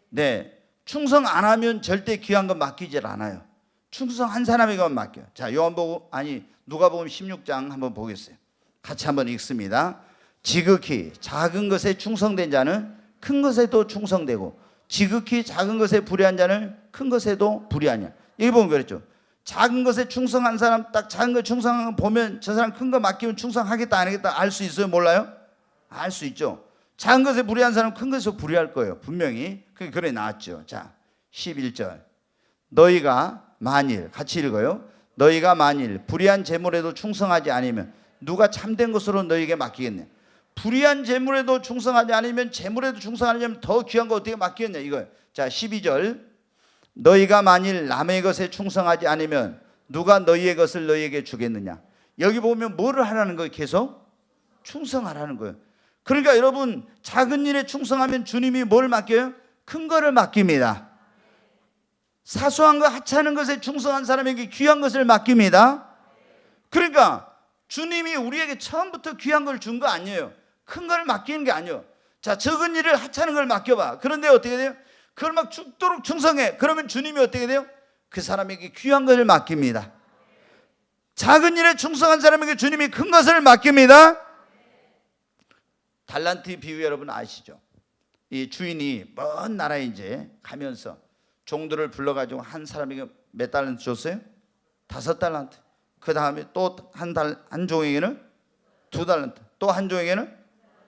네, 충성 안 하면 절대 귀한 건 맡기질 않아요. 충성한 사람에게만 맡겨요. 자, 누가복음 16장 한번 보겠어요. 같이 한번 읽습니다. 지극히 작은 것에 충성된 자는 큰 것에도 충성되고 지극히 작은 것에 불의한 자는 큰 것에도 불의하냐. 여기 보면 그랬죠. 작은 것에 충성한 사람, 딱 작은 것에 충성한 거 보면 저 사람 큰 거 맡기면 충성하겠다 안 하겠다 알 수 있어요? 몰라요? 알 수 있죠. 작은 것에 불의한 사람은 큰 것에서 불의할 거예요. 분명히. 그게 그래 나왔죠. 자, 11절. 너희가 만일, 같이 읽어요. 너희가 만일 불의한 재물에도 충성하지 않으면 누가 참된 것으로 너희에게 맡기겠냐. 불의한 재물에도 충성하지 않으면 재물에도 충성하려면 더 귀한 거 어떻게 맡기겠냐 이거예요. 자, 12절. 너희가 만일 남의 것에 충성하지 않으면 누가 너희의 것을 너희에게 주겠느냐. 여기 보면 뭐를 하라는 거예요? 계속 충성하라는 거예요. 그러니까 여러분, 작은 일에 충성하면 주님이 뭘 맡겨요? 큰 거를 맡깁니다. 사소한 거 하찮은 것에 충성한 사람에게 귀한 것을 맡깁니다. 그러니까 주님이 우리에게 처음부터 귀한 걸 준 거 아니에요. 큰 걸 맡기는 게 아니에요. 자, 적은 일을 하찮은 걸 맡겨봐. 그런데 어떻게 돼요? 그걸 막 죽도록 충성해. 그러면 주님이 어떻게 돼요? 그 사람에게 귀한 것을 맡깁니다. 작은 일에 충성한 사람에게 주님이 큰 것을 맡깁니다. 달란트 비유 여러분 아시죠? 이 주인이 먼 나라에 이제 가면서 종들을 불러가지고 한 사람에게 몇 달란트 줬어요? 5달란트. 그 다음에 또 한 종에게는 2달란트. 또 한 종에게는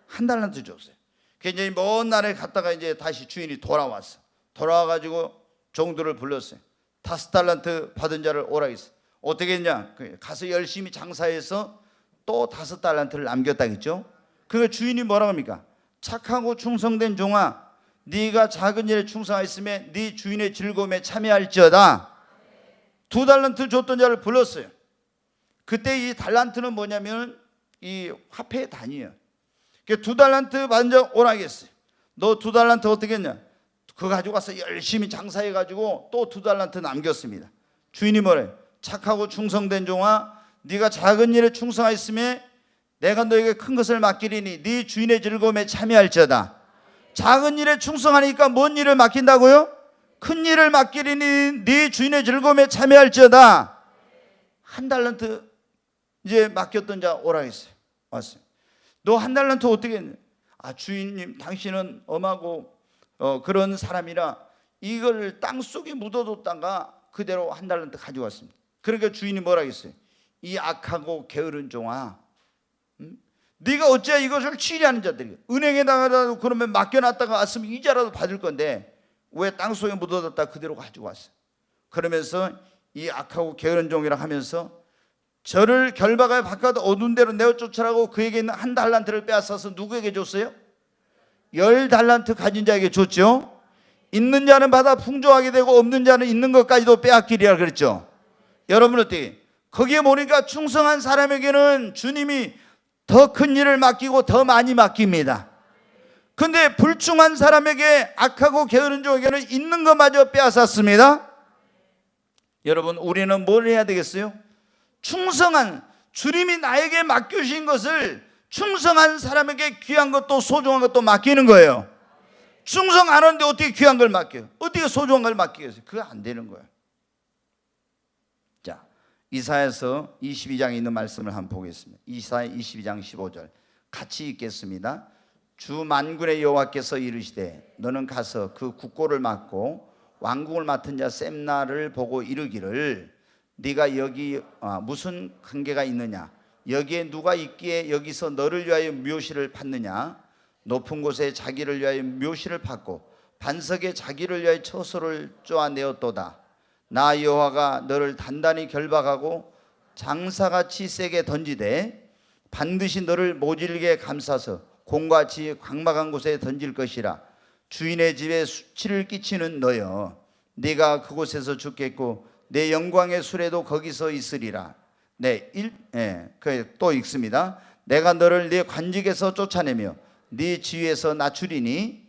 1달란트 줬어요. 굉장히 먼 나라에 갔다가 이제 다시 주인이 돌아왔어. 돌아와가지고 종들을 불렀어요. 5달란트 받은 자를 오라 했어요. 어떻게 했냐? 가서 열심히 장사해서 또 5달란트를 남겼다겠죠. 그러니까 주인이 뭐라고 합니까? 착하고 충성된 종아, 네가 작은 일에 충성하였으면 네 주인의 즐거움에 참여할지어다. 2달란트 줬던 자를 불렀어요. 그때 이 달란트는 뭐냐면 이 화폐의 단위예요. 2달란트 받은 자 오라 하겠어요. 너 2달란트 어떻게 했냐? 그거 가지고 가서 열심히 장사해가지고 또 2달란트 남겼습니다. 주인이 뭐래? 착하고 충성된 종아, 네가 작은 일에 충성하였으면 내가 너에게 큰 것을 맡기리니 네 주인의 즐거움에 참여할지어다. 작은 일에 충성하니까 뭔 일을 맡긴다고요? 큰 일을 맡기리니 네 주인의 즐거움에 참여할지어다. 1달란트 이제 맡겼던 자 오라 했어요. 왔어요. 너 1달란트 어떻게 했냐? 아, 주인님, 당신은 엄하고 그런 사람이라 이걸 땅속에 묻어뒀다가 그대로 1달란트 가져왔습니다. 그러니까 주인이 뭐라 했어요? 이 악하고 게으른 종아, 네가 어찌야 이것을 취리하는 자들이 은행에다가라도 그러면 맡겨놨다가 왔으면 이자라도 받을 건데 왜 땅속에 묻어뒀다 그대로 가지고 왔어? 그러면서 이 악하고 게으른 종이라 하면서 저를 결박하여 바깥 어두운 데로 내어 쫓으라고 그에게 있는 1달란트를 빼앗아서 누구에게 줬어요? 10달란트 가진 자에게 줬죠. 있는 자는 받아 풍족하게 되고 없는 자는 있는 것까지도 빼앗기리라 그랬죠. 여러분 어때요? 거기에 보니까 충성한 사람에게는 주님이 더 큰 일을 맡기고 더 많이 맡깁니다. 근데 불충한 사람에게, 악하고 게으른 종에게는 있는 것마저 빼앗았습니다. 여러분, 우리는 뭘 해야 되겠어요? 충성한, 주님이 나에게 맡겨주신 것을 충성한 사람에게 귀한 것도 소중한 것도 맡기는 거예요. 충성 안 하는데 어떻게 귀한 걸 맡겨요? 어떻게 소중한 걸 맡기겠어요? 그거 안 되는 거예요. 자, 이사야서 22장에 있는 말씀을 한번 보겠습니다. 이사야 22장 15절 같이 읽겠습니다. 주 만군의 여호와께서 이르시되 너는 가서 그 국고를 맡고 왕궁을 맡은 자 셈나를 보고 이르기를 네가 여기 무슨 관계가 있느냐? 여기에 누가 있기에 여기서 너를 위하여 묘시를 팠느냐? 높은 곳에 자기를 위하여 묘시를 팠고 반석에 자기를 위하여 처소를 쪼아내었도다. 나 여호와가 너를 단단히 결박하고 장사같이 세게 던지되 반드시 너를 모질게 감싸서 공같이 광막한 곳에 던질 것이라. 주인의 집에 수치를 끼치는 너여, 네가 그곳에서 죽겠고 내 영광의 수레도 거기서 있으리라. 또 읽습니다. 내가 너를 네 관직에서 쫓아내며 네 지위에서 낮추리니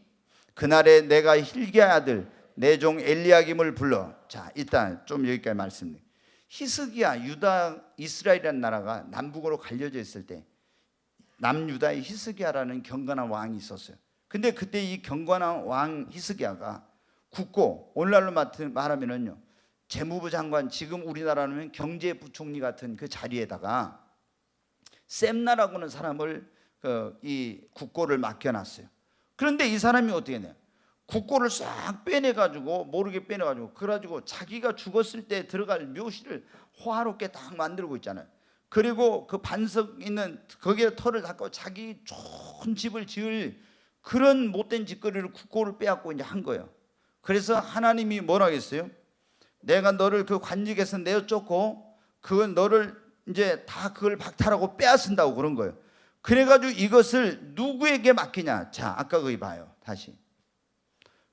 그날에 내가 hil기야의 아들 내 종 엘리야김을 불러. 자, 일단 좀 여기까지 말씀드립니다. 히스기야, 유다, 이스라엘이라는 나라가 남북으로 갈려져 있을 때 남유다의 히스기야라는 경건한 왕이 있었어요. 근데 그때 이 경건한 왕 히스기야가 국고, 오늘날로 말하면은요, 재무부 장관, 지금 우리나라는 경제부총리 같은 그 자리에다가 셈나라고 하는 사람을 이 국고를 맡겨놨어요. 그런데 이 사람이 어떻게 해요? 국고를 싹 빼내가지고, 모르게 빼내가지고, 그래가지고 자기가 죽었을 때 들어갈 묘실을 호화롭게 딱 만들고 있잖아요. 그리고 그 반석 있는 거기에 털을 닦고 자기 좋은 집을 지을 그런 못된 짓거리를 국고를 빼앗고 이제 한 거예요. 그래서 하나님이 뭐라 했어요? 내가 너를 그 관직에서 내어 쫓고 그건 너를 이제 다 그걸 박탈하고 빼앗은다고 그런 거예요. 그래가지고 이것을 누구에게 맡기냐? 자, 아까 거기 봐요. 다시.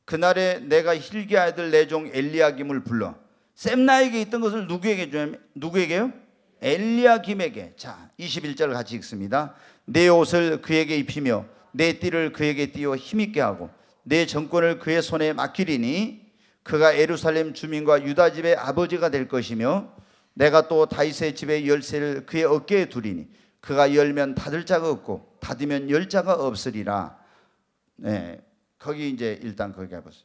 그날에 내가 hil기야 아들 내 종 엘리야김을 불러. 셈나에게 있던 것을 누구에게 주냐면, 누구에게요? 엘리야김에게. 자, 21절 같이 읽습니다. 내 옷을 그에게 입히며 내 띠를 그에게 띄워 힘있게 하고 내 정권을 그의 손에 맡기리니 그가 예루살렘 주민과 유다 집의 아버지가 될 것이며 내가 또 다윗의 집의 열쇠를 그의 어깨에 두리니 그가 열면 닫을 자가 없고 닫으면 열 자가 없으리라. 네, 거기 이제 일단 거기 가보세요.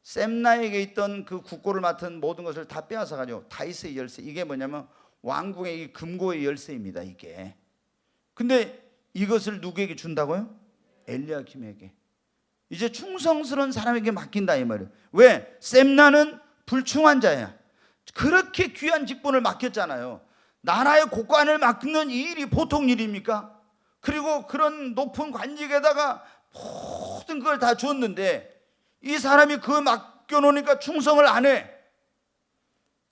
셈나에게 있던 그 국고를 맡은 모든 것을 다 빼앗아 가지고 다윗의 열쇠, 이게 뭐냐면 왕궁의 이 금고의 열쇠입니다. 이게. 근데 이것을 누구에게 준다고요? 엘리야김에게. 이제 충성스러운 사람에게 맡긴다 이 말이에요. 왜? 셈나는 불충한 자야. 그렇게 귀한 직분을 맡겼잖아요. 나라의 고관을 맡는 이 일이 보통 일입니까? 그리고 그런 높은 관직에다가 모든 걸 다 줬는데 이 사람이 그거 맡겨놓으니까 충성을 안 해.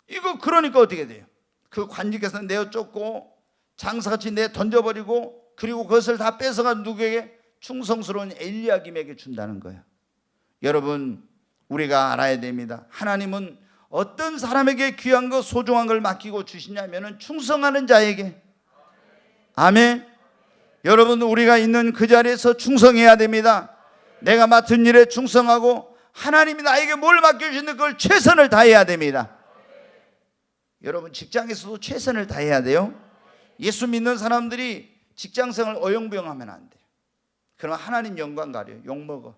이거 그러니까 어떻게 돼요? 그 관직에서 내어 쫓고 장사같이 내 던져버리고 그리고 그것을 다 뺏어가 누구에게? 충성스러운 엘리야김에게 준다는 거예요. 여러분, 우리가 알아야 됩니다. 하나님은 어떤 사람에게 귀한 것, 소중한 걸 맡기고 주시냐면 충성하는 자에게. 아멘. 여러분, 우리가 있는 그 자리에서 충성해야 됩니다. 내가 맡은 일에 충성하고 하나님이 나에게 뭘 맡겨주시는데 그걸 최선을 다해야 됩니다. 여러분, 직장에서도 최선을 다해야 돼요. 예수 믿는 사람들이 직장생활 어영부영하면 안 돼요. 그러면 하나님 영광 가려요. 욕먹어.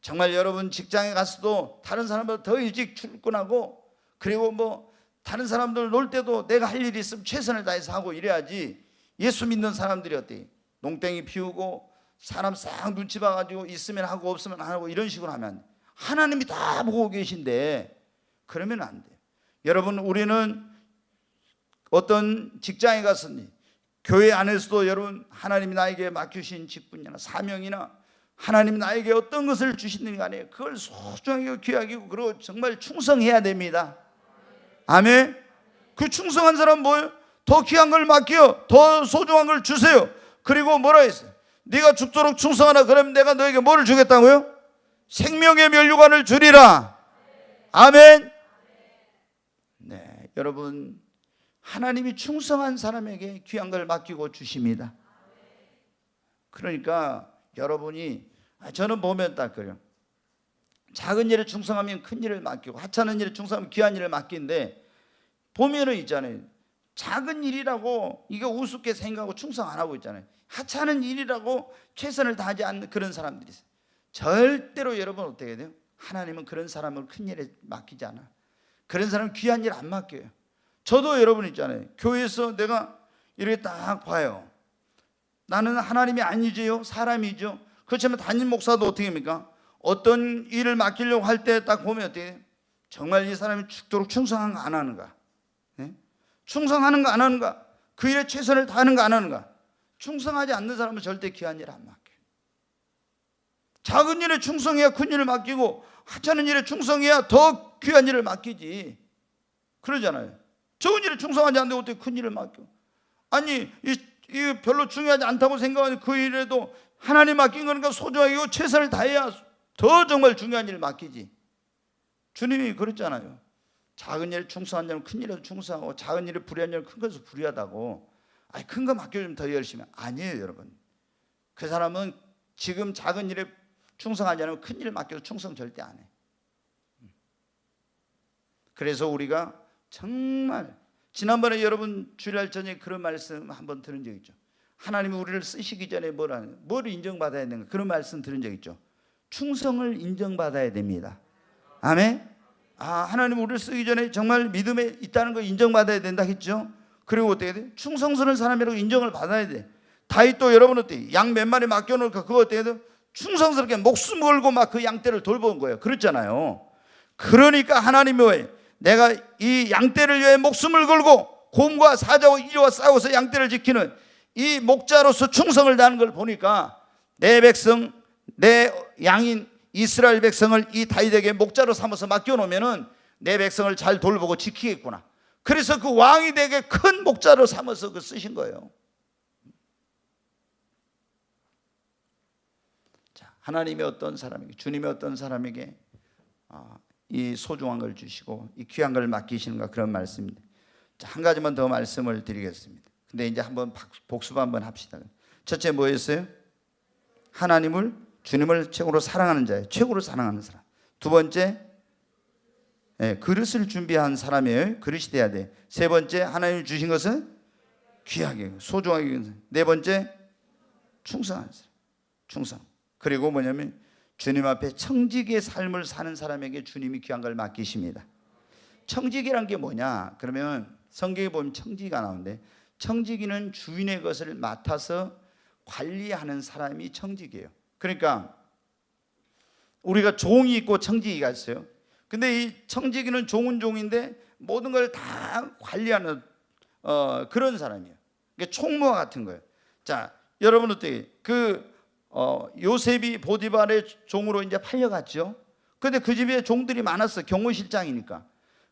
정말 여러분, 직장에 가서도 다른 사람보다 더 일찍 출근하고 그리고 뭐 다른 사람들 놀 때도 내가 할 일이 있으면 최선을 다해서 하고 이래야지. 예수 믿는 사람들이 어때요? 농땡이 피우고 사람 싹 눈치 봐가지고 있으면 하고 없으면 안 하고 이런 식으로 하면 하나님이 다 보고 계신데 그러면 안 돼요. 여러분, 우리는 어떤 직장에 갔으니 교회 안에서도 여러분 하나님이 나에게 맡기신 직분이나 사명이나 하나님이 나에게 어떤 것을 주시는 간에 그걸 소중하게 귀하게 그리고 정말 충성해야 됩니다. 아멘. 그 충성한 사람 뭐예요? 더 귀한 걸 맡겨, 더 소중한 걸 주세요. 그리고 뭐라 했어요? 네가 죽도록 충성하라. 그러면 내가 너에게 뭐를 주겠다고요? 생명의 면류관을 주리라. 아멘. 네, 여러분, 하나님이 충성한 사람에게 귀한 걸 맡기고 주십니다. 그러니까 여러분이, 저는 보면 딱 그래요. 작은 일에 충성하면 큰 일을 맡기고 하찮은 일에 충성하면 귀한 일을 맡긴데 보면은 있잖아요. 작은 일이라고 이거 우습게 생각하고 충성 안 하고 있잖아요. 하찮은 일이라고 최선을 다하지 않는 그런 사람들이 있어요. 절대로 여러분 어떻게 돼요? 하나님은 그런 사람을 큰 일에 맡기지 않아. 그런 사람은 귀한 일 안 맡겨요. 저도 여러분 있잖아요. 교회에서 내가 이렇게 딱 봐요. 나는 하나님이 아니지요, 사람이죠. 그렇지만 담임 목사도 어떻게 합니까? 어떤 일을 맡기려고 할 때 딱 보면 어떻게 해요? 정말 이 사람이 죽도록 충성한가 안 하는가? 네? 충성하는가 안 하는가? 그 일에 최선을 다하는가 안 하는가? 충성하지 않는 사람은 절대 귀한 일 안 맡겨요. 작은 일에 충성해야 큰 일을 맡기고 하찮은 일에 충성해야 더 귀한 일을 맡기지. 그러잖아요. 적은 일에 충성하지 않는데 어떻게 큰 일을 맡겨? 아니, 이 별로 중요하지 않다고 생각하는 그 일에도 하나님 맡긴 거니까 소중하게 최선을 다해야 더 정말 중요한 일을 맡기지. 주님이 그랬잖아요. 작은 일에 충성한 자는 큰 일에도 충성하고 작은 일에 불의한 자는 큰 것에서 불의하다고. 아니, 큰 거 맡겨주면 더 열심히. 아니에요, 여러분. 그 사람은 지금 작은 일에 충성하지 않으면 큰 일을 맡겨도 충성 절대 안 해. 그래서 우리가 정말 지난번에 여러분 주일날 저녁에 그런 말씀 한번 들은 적 있죠. 하나님이 우리를 쓰시기 전에 뭘 인정받아야 되는가? 그런 말씀 들은 적 있죠. 충성을 인정받아야 됩니다. 아멘. 하나님 우리를 쓰기 전에 정말 믿음에 있다는 걸 인정받아야 된다 했죠. 그리고 어떻게 돼? 충성스러운 사람이라고 인정을 받아야 돼. 다윗도 여러분 어때요? 양 몇 마리 맡겨놓을까? 그거 어때요? 충성스럽게 목숨 걸고 막 그 양떼를 돌보는 거예요. 그렇잖아요. 그러니까 하나님이 왜 내가 이 양떼를 위해 목숨을 걸고 곰과 사자와 이리와 싸워서 양떼를 지키는 이 목자로서 충성을 다하는 걸 보니까 내 백성, 내 양인 이스라엘 백성을 이 다윗에게 목자로 삼아서 맡겨놓으면 내 백성을 잘 돌보고 지키겠구나. 그래서 그 왕이 되게 큰 목자로 삼아서 그 쓰신 거예요. 자, 하나님이 어떤 사람에게, 주님이 어떤 사람에게 이 소중한 걸 주시고 이 귀한 걸 맡기시는가, 그런 말씀입니다. 자, 한 가지만 더 말씀을 드리겠습니다. 근데 이제 한번 복습 한번 합시다. 첫째 뭐였어요? 하나님을, 주님을 최고로 사랑하는 자예요. 최고로 사랑하는 사람. 두 번째, 그릇을 준비한 사람이에요. 그릇이 돼야 돼. 세 번째, 하나님이 주신 것은 귀하게, 소중하게. 네 번째, 충성하는 사람. 충성. 그리고 뭐냐면 주님 앞에 청지기의 삶을 사는 사람에게 주님이 귀한 걸 맡기십니다. 청지기란 게 뭐냐? 그러면 성경에 보면 청지기가 나오는데, 청지기는 주인의 것을 맡아서 관리하는 사람이 청지기예요. 그러니까 우리가 종이 있고 청지기가 있어요. 근데 이 청지기는 종은 종인데 모든 걸 다 관리하는 그런 사람이에요. 그게 총무와 같은 거예요. 자, 여러분 어떻게 요셉이 보디발의 종으로 이제 팔려갔죠. 근데 그 집에 종들이 많았어. 경호실장이니까.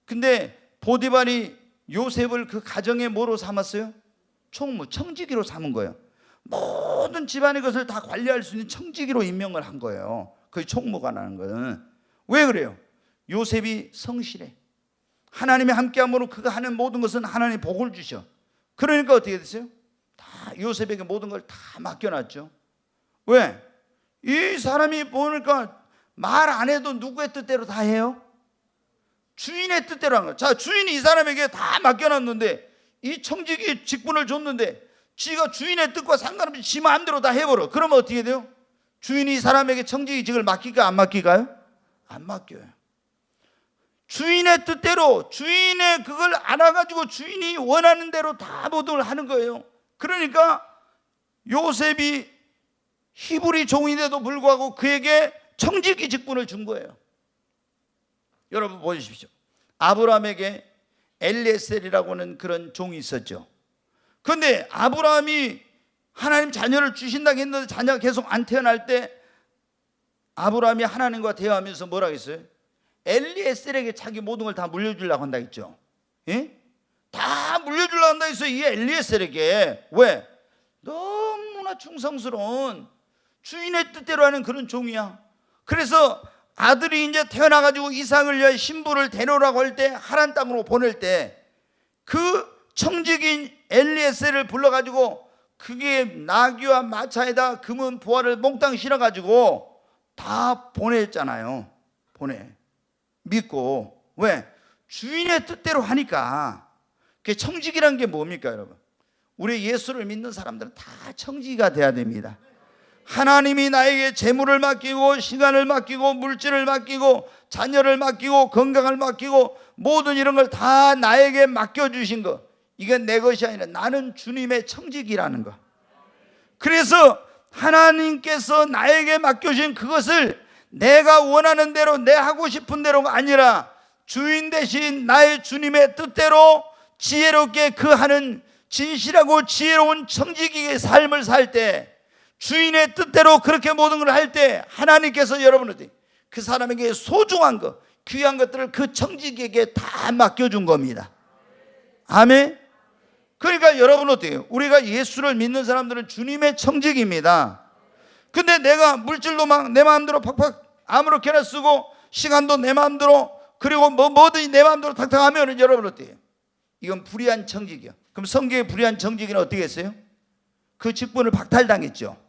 근데 보디발이 요셉을 그 가정의 뭐로 삼았어요? 총무, 청지기로 삼은 거예요. 모든 집안의 것을 다 관리할 수 있는 청지기로 임명을 한 거예요. 그게 총무관하는 거는. 왜 그래요? 요셉이 성실해. 하나님이 함께함으로 그가 하는 모든 것은 하나님이 복을 주셔. 그러니까 어떻게 됐어요? 다 요셉에게 모든 걸 다 맡겨놨죠. 왜? 이 사람이 보니까 말 안 해도 누구의 뜻대로 다 해요? 주인의 뜻대로 한 거예요. 자, 주인이 이 사람에게 다 맡겨놨는데, 이 청지기 직분을 줬는데 지가 주인의 뜻과 상관없이 지 마음대로 다 해버려. 그러면 어떻게 돼요? 주인이 이 사람에게 청지기직을 맡길까 안 맡길까요? 안 맡겨요. 주인의 뜻대로, 주인의 그걸 알아가지고 주인이 원하는 대로 다 모든 걸 하는 거예요. 그러니까 요셉이 히브리 종인데도 불구하고 그에게 청지기 직분을 준 거예요. 여러분 보십시오. 아브라함에게 엘리에셀이라고 하는 그런 종이 있었죠. 그런데 아브라함이 하나님 자녀를 주신다고 했는데 자녀가 계속 안 태어날 때 아브라함이 하나님과 대화하면서 뭐라고 했어요? 엘리에셀에게 자기 모든 걸 다 물려주려고 한다 했죠. 예? 다 물려주려고 한다 했어요. 이 엘리에셀에게. 왜? 너무나 충성스러운 주인의 뜻대로 하는 그런 종이야. 그래서 아들이 이제 태어나가지고 이삭을 위해 신부를 데려오라고 할 때, 하란 땅으로 보낼 때 그 청지기인 엘리에셀을 불러가지고 그게 나귀와 마차에다 금은 보화를 몽땅 실어가지고 다 보냈잖아요. 믿고. 왜? 주인의 뜻대로 하니까. 그 청지기란 게 뭡니까 여러분? 우리 예수를 믿는 사람들은 다 청지기가 돼야 됩니다. 하나님이 나에게 재물을 맡기고 시간을 맡기고 물질을 맡기고 자녀를 맡기고 건강을 맡기고 모든 이런 걸 다 나에게 맡겨주신 거, 이건 내 것이 아니라 나는 주님의 청지기라는 거. 그래서 하나님께서 나에게 맡겨주신 그것을 내가 원하는 대로, 내 하고 싶은 대로가 아니라 주인 대신 나의 주님의 뜻대로 지혜롭게 그 하는 진실하고 지혜로운 청지기의 삶을 살 때, 주인의 뜻대로 그렇게 모든 걸 할 때 하나님께서 여러분한테 그 사람에게 소중한 것, 귀한 것들을 그 청지기에게 다 맡겨준 겁니다. 아멘. 그러니까 여러분 어때요? 우리가 예수를 믿는 사람들은 주님의 청지기입니다. 근데 내가 물질도 막 내 마음대로 팍팍 아무렇게나 쓰고 시간도 내 마음대로, 그리고 뭐든지 내 마음대로 탁탁 하면 여러분 어때요? 이건 불의한 청지기야. 그럼 성경의 불의한 청지기는 어떻게 했어요? 그 직분을 박탈당했죠.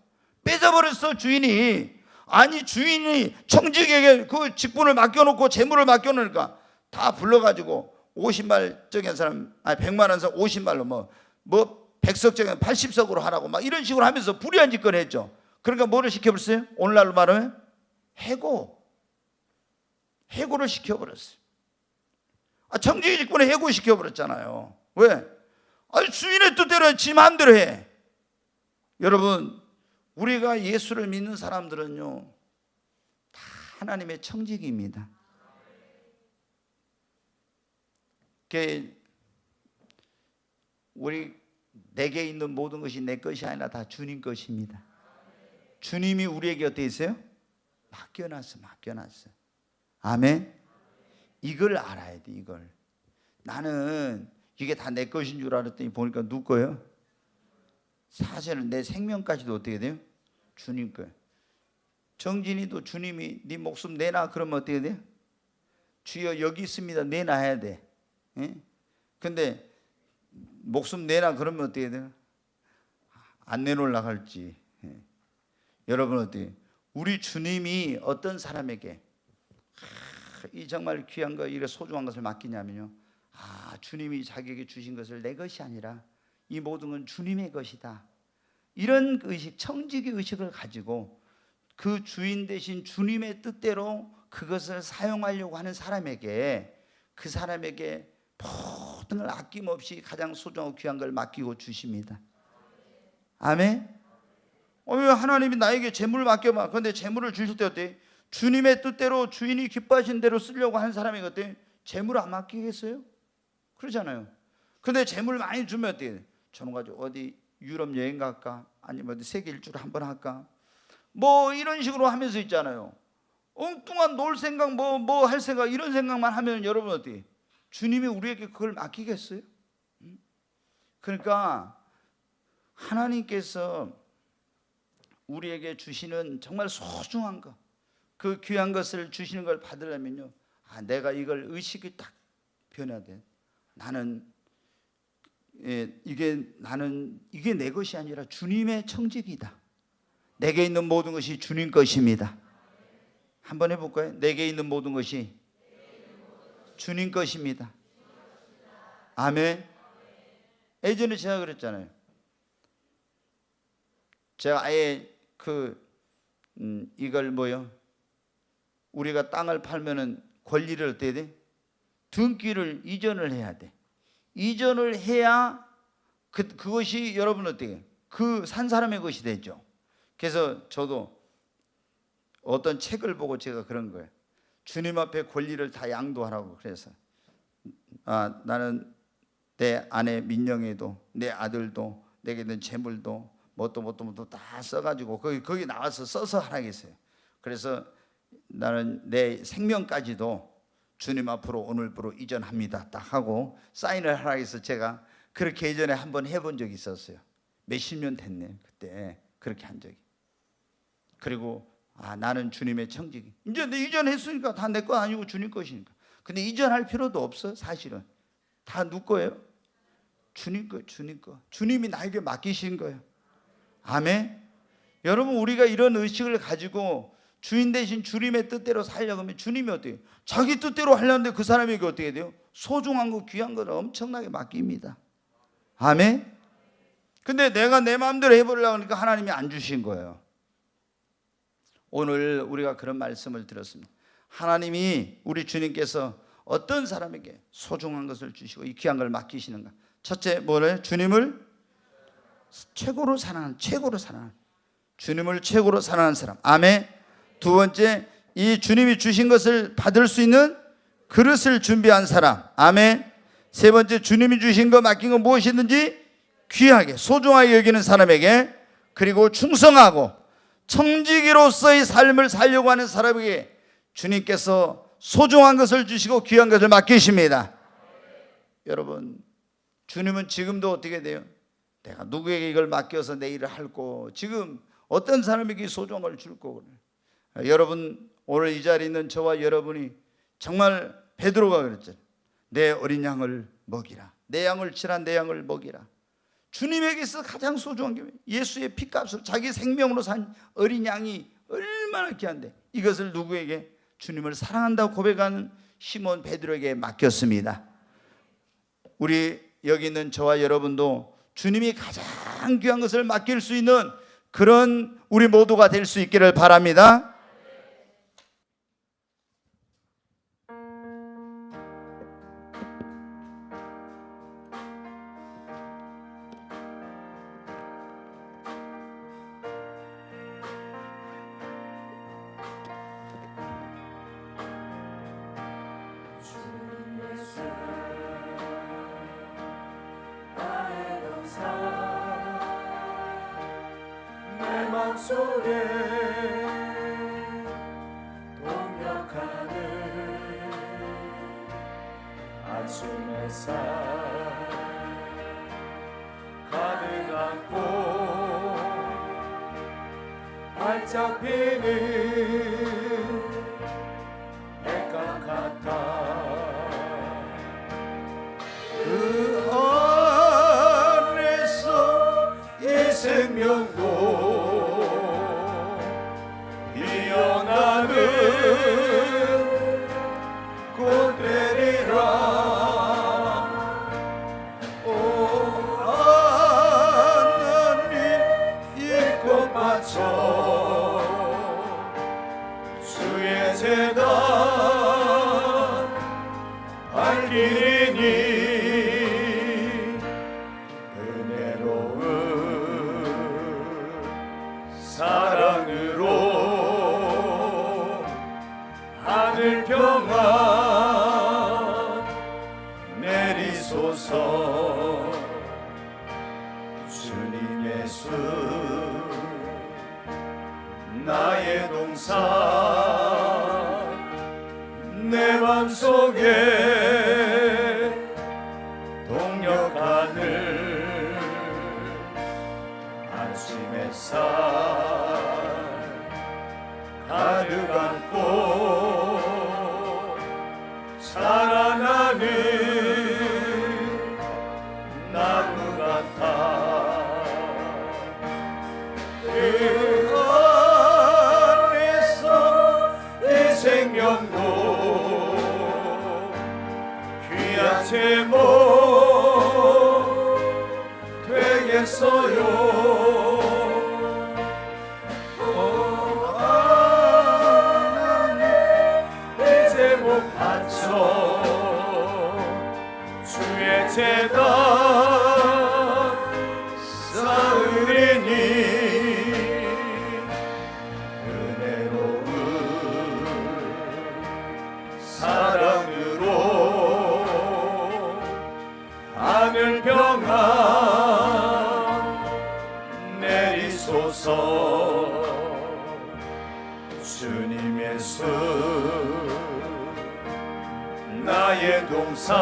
뺏어버렸어 주인이. 아니 주인이 청지기에게 그 직분을 맡겨놓고 재물을 맡겨놓으니까 다 불러가지고 50말 적인 사람, 아니 100만 원에서 50말로 뭐 100석정에 80석으로 하라고 막 이런 식으로 하면서 불의한 짓거리 했죠. 그러니까 뭐를 시켜버렸어요? 오늘날로 말하면 해고를 시켜버렸어요. 청지기 직분에 해고 시켜버렸잖아요. 왜? 주인의 뜻대로 지 마음대로 해. 여러분, 우리가 예수를 믿는 사람들은요 다 하나님의 청지기입니다. 우리 내게 있는 모든 것이 내 것이 아니라 다 주님 것입니다. 주님이 우리에게 어떻게 있어요? 맡겨놨어. 아멘. 이걸 알아야 돼. 이걸. 나는 이게 다 내 것인 줄 알았더니 보니까 누구 거예요? 사실은 내 생명까지도 어떻게 돼요? 주님 거예요. 정진이도 주님이 네 목숨 내놔 그러면 어떻게 돼요? 주여 여기 있습니다. 내놔야 돼. 근데 목숨 내놔 그러면 어떻게 돼요? 안 내놓으려고 할지. 여러분 어떻게? 우리 주님이 어떤 사람에게 이 정말 귀한 거, 이게 소중한 것을 맡기냐면요, 주님이 자기에게 주신 것을 내 것이 아니라 이 모든 건 주님의 것이다. 이런 의식, 청지기 의식을 가지고 그 주인 대신 주님의 뜻대로 그것을 사용하려고 하는 사람에게, 그 사람에게 모든 걸 아낌없이 가장 소중하고 귀한 걸 맡기고 주십니다. 아멘. 왜 하나님이 나에게 재물을 맡겨봐. 그런데 재물을 주실 때 어때? 주님의 뜻대로 주인이 기뻐하신 대로 쓰려고 하는 사람에게 어때? 재물을 안 맡기겠어요? 그러잖아요. 근데 재물 많이 주면 어때? 저는 가지고 어디 유럽 여행 갈까? 아니면 어디 세계 일주를 한번 할까? 뭐 이런 식으로 하면서 있잖아요. 엉뚱한 놀 생각, 뭐 할 생각, 이런 생각만 하면 여러분 어때? 주님이 우리에게 그걸 맡기겠어요? 그러니까 하나님께서 우리에게 주시는 정말 소중한 것, 그 귀한 것을 주시는 걸 받으려면요, 내가 이걸 의식이 딱 변해야 돼. 나는 이게 내 것이 아니라 주님의 청지기다. 내게 있는 모든 것이 주님 것입니다. 한번 해볼까요? 내게 있는 모든 것이 주님 것입니다. 아멘. 예전에 제가 그랬잖아요. 제가 아예 이걸 우리가 땅을 팔면은 권리를 어떻게 돼? 등기를 이전을 해야 돼. 이전을 해야 그것이 여러분 어떻게? 그 산 사람의 것이 되죠. 그래서 저도 어떤 책을 보고 제가 그런 거예요. 주님 앞에 권리를 다 양도하라고. 그래서 나는 내 아내 민영이도, 내 아들도, 내게 있는 재물도 뭣도 다 써가지고 거기 나와서 써서 하라겠어요. 그래서 나는 내 생명까지도 주님 앞으로 오늘부로 이전합니다. 딱 하고 사인을 하라 해서 제가 그렇게 예전에 한번 해본 적이 있었어요. 몇십 년 됐네. 그때 그렇게 한 적이. 그리고 나는 주님의 청지기. 이제 내 이전했으니까 다 내 거 아니고 주님 것이니까. 근데 이전할 필요도 없어. 사실은 다 누구 거예요? 주님 거, 주님 거. 주님이 나에게 맡기신 거예요. 아멘. 여러분, 우리가 이런 의식을 가지고 주인 대신 주님의 뜻대로 살려고 하면 주님이 어때요? 자기 뜻대로 하려는데 그 사람에게 어떻게 돼요? 소중한 거, 귀한 거를 엄청나게 맡깁니다. 아멘. 근데 내가 내 마음대로 해보려고 하니까 하나님이 안 주신 거예요. 오늘 우리가 그런 말씀을 들었습니다. 하나님이, 우리 주님께서 어떤 사람에게 소중한 것을 주시고 이 귀한 걸 맡기시는가? 첫째, 뭐래? 주님을 최고로 사랑하는, 주님을 최고로 사랑하는 사람. 아멘. 두 번째, 이 주님이 주신 것을 받을 수 있는 그릇을 준비한 사람. 아멘. 세 번째, 주님이 주신 거, 맡긴 거 무엇이든지 귀하게, 소중하게 여기는 사람에게, 그리고 충성하고 청지기로서의 삶을 살려고 하는 사람에게 주님께서 소중한 것을 주시고 귀한 것을 맡기십니다. 여러분, 주님은 지금도 어떻게 돼요? 내가 누구에게 이걸 맡겨서 내 일을 할고, 지금 어떤 사람에게 소중한 걸 줄 거고. 여러분, 오늘 이 자리에 있는 저와 여러분이 정말 베드로가 그랬잖아요. 내 어린 양을 먹이라. 내 양을 치라, 내 양을 먹이라. 주님에게서 가장 소중한 게 예수의 피값으로 자기 생명으로 산 어린 양이 얼마나 귀한데, 이것을 누구에게? 주님을 사랑한다고 고백하는 시몬 베드로에게 맡겼습니다. 우리 여기 있는 저와 여러분도 주님이 가장 귀한 것을 맡길 수 있는 그런 우리 모두가 될 수 있기를 바랍니다. 내 맘속에 동역하는 아침 햇살 가득 안고 활짝 피는 백각 같아 그 안에서 이 생명도 피어나는 꽃 되리라 오 하나님 이 꽃밭에 주의 재단 밝히니 은혜로운 사랑으로 하늘 평안 내리소서 주님 예수 나의 동산 내 맘속에 동역하는 아침 햇살 가득 안고 자라나는 나무 같아 그 안에서 이 생명도 귀한 제목 되겠어요 주의 재단 쌓으리니 은혜로운 사랑으로 하늘 평안 내리소서 주님 예수 나의 동산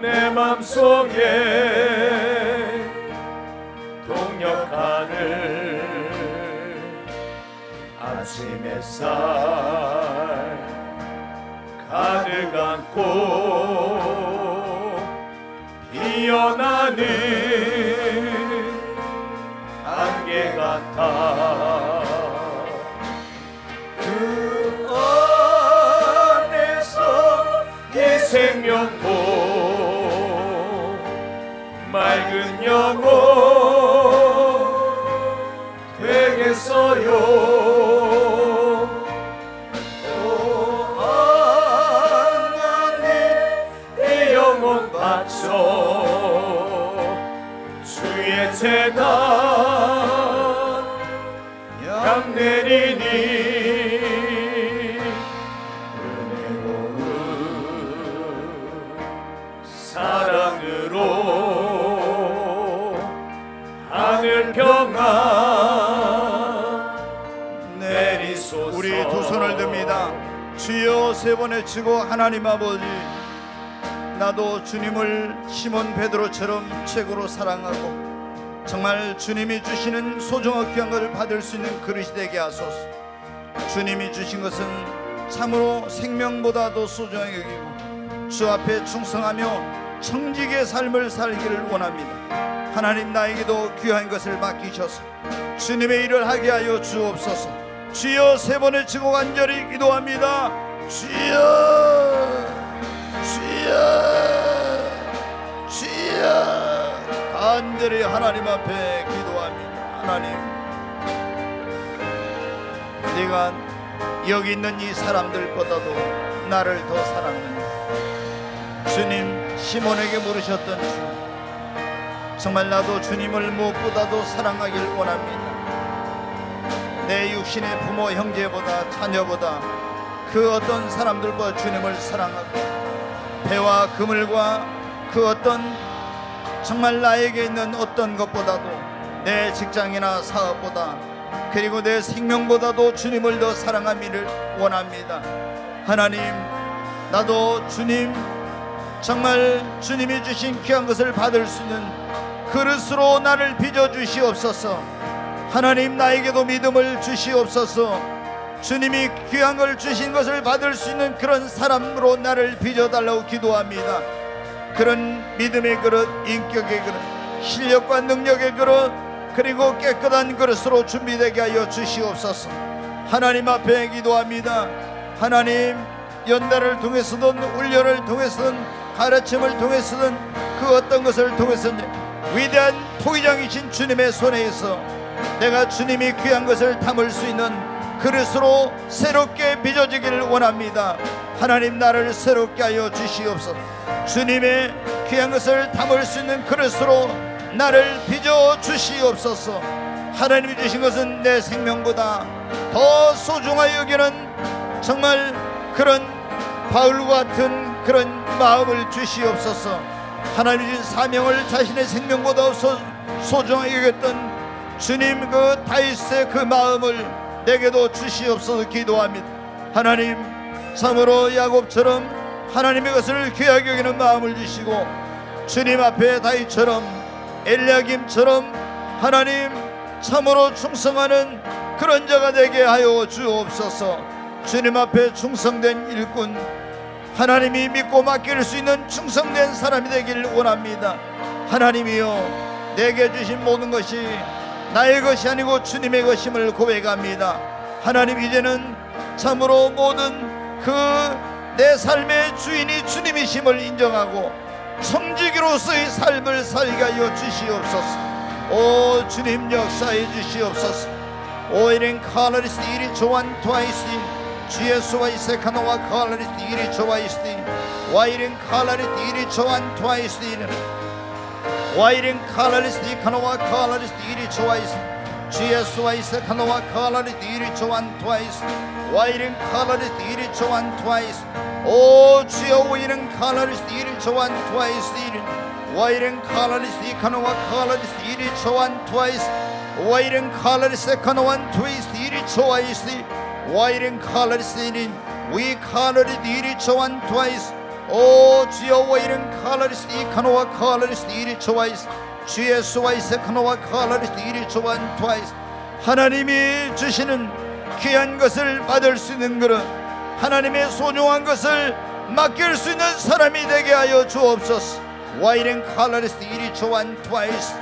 내 맘속에 동역하는 아침 햇살 가득 안고 피어나는 안개 같아 그 안에서 이 생명도 맑은 영혼 되겠어요 오 하나님 이 영혼 바쳐 주의 재단 향 내리니 은혜로운 사랑으로 하늘 평안 내리소서 우리 두 손을 듭니다. 주여 세 번 외치고 하나님 아버지 나도 주님을 시몬 베드로처럼 최고로 사랑하고 정말 주님이 주시는 소중하고 귀한 것을 받을 수 있는 그릇이 되게 하소서. 주님이 주신 것은 참으로 생명보다도 소중하게 여기고 주 앞에 충성하며 청지기의 삶을 살기를 원합니다. 하나님 나에게도 귀한 것을 맡기셔서 주님의 일을 하게 하여 주옵소서. 주여 세 번 외치고 간절히 기도합니다. 주여 주여 주여 하나님 앞에 기도합니다. 하나님, 네가 여기 있는 이 사람들보다도 나를 더 사랑하는 주님, 시몬에게 물으셨던 주, 정말 나도 주님을 무엇보다도 사랑하길 원합니다. 내 육신의 부모, 형제보다, 자녀보다, 그 어떤 사람들보다 주님을 사랑하고, 배와 그물과 그 어떤 정말 나에게 있는 어떤 것보다도, 내 직장이나 사업보다, 그리고 내 생명보다도 주님을 더 사랑하기를 원합니다. 하나님, 나도 주님, 정말 주님이 주신 귀한 것을 받을 수 있는 그릇으로 나를 빚어주시옵소서. 하나님, 나에게도 믿음을 주시옵소서. 주님이 귀한 걸 주신 것을 받을 수 있는 그런 사람으로 나를 빚어달라고 기도합니다. 그런 믿음의 그릇, 인격의 그릇, 실력과 능력의 그릇, 그리고 깨끗한 그릇으로 준비되게 하여 주시옵소서. 하나님 앞에 기도합니다. 하나님, 연단을 통해서든 훈련을 통해서든 가르침을 통해서든 그 어떤 것을 통해서든 위대한 토기장이신 주님의 손에 있어 내가 주님이 귀한 것을 담을 수 있는 그릇으로 새롭게 빚어지기를 원합니다. 하나님, 나를 새롭게 하여 주시옵소서. 주님의 귀한 것을 담을 수 있는 그릇으로 나를 빚어 주시옵소서. 하나님이 주신 것은 내 생명보다 더 소중하게 여기는 정말 그런 바울과 같은 그런 마음을 주시옵소서. 하나님이 주신 사명을 자신의 생명보다 소중하게 여겼던 주님, 그 다윗의 그 마음을 내게도 주시옵소서 기도합니다. 하나님, 참으로 야곱처럼 하나님의 것을 귀하게 여기는 마음을 주시고, 주님 앞에 다윗처럼 엘리야김처럼 하나님 참으로 충성하는 그런 자가 되게 하여 주옵소서. 주님 앞에 충성된 일꾼, 하나님이 믿고 맡길 수 있는 충성된 사람이 되기를 원합니다. 하나님이여, 내게 주신 모든 것이 나의 것이 아니고 주님의 것임을 고백합니다. 하나님, 이제는 참으로 모든 그 내 삶의 주인이 주님이심을 인정하고 청지기로서의 삶을 살게 하여 주시옵소서. 오 주님, 역사해 주시옵소서. 오이린 칼라리스 이리 조한 토아이스 주 예수와 이세카노와 칼라리스 이리 조아이스 와이린 칼라리스 이리 조한 토아이스 와이린 칼라리스 이카노와 칼라리스 이리 조아이스 주 예수와 이세카노와 칼라리스 이리 조한 토아이스 와이린 칼라리스 이리 조한 토아이스 오 주여, 오이린 칼라리스 이리 조한 토아이스 와이린 칼라리스 이카노와 칼라리스 이리 조한 토아이스 와이린 칼라리스 카노완 토이스 이리 조아이스 와이린 칼라리스 이린 위 칼라리스 이리 조한 토아이스 오 주여, 와이린 칼라리스 이카노와 칼라리스 이리 조아이스 주 예수와 이세카노와 칼라리스 이리 조한 토아이스. 하나님이 주시는 귀한 것을 받을 수 있는 그릇, 하나님의 소중한 것을 맡길 수 있는 사람이 되게 하여 주옵소서. 와이린 칼라리스 이리 조한 토아이스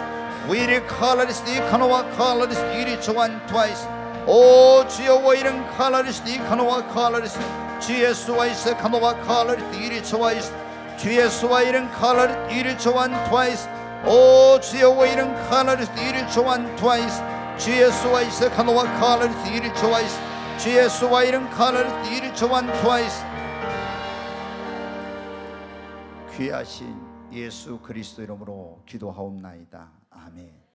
위리 칼라리스 이카노와 칼라리스 이리 조한 토아이스 오 주여, 와이린 칼라리스 이카노와 칼라리스 주 예수와 이세카노와 칼라리스 이리 조아이스 주 예수와 이른 칼라리스 이리 조한 토아이스 오 주여, 와이린 칼라리스 이리 조한 토아이스 주 예수와 이세카노와 칼라리스 이리 조아이스 주 예수와 이른 칼라리스 이리 조한 토아이스. 귀하신 예수 그리스도 이름으로 기도하옵나이다. 아멘.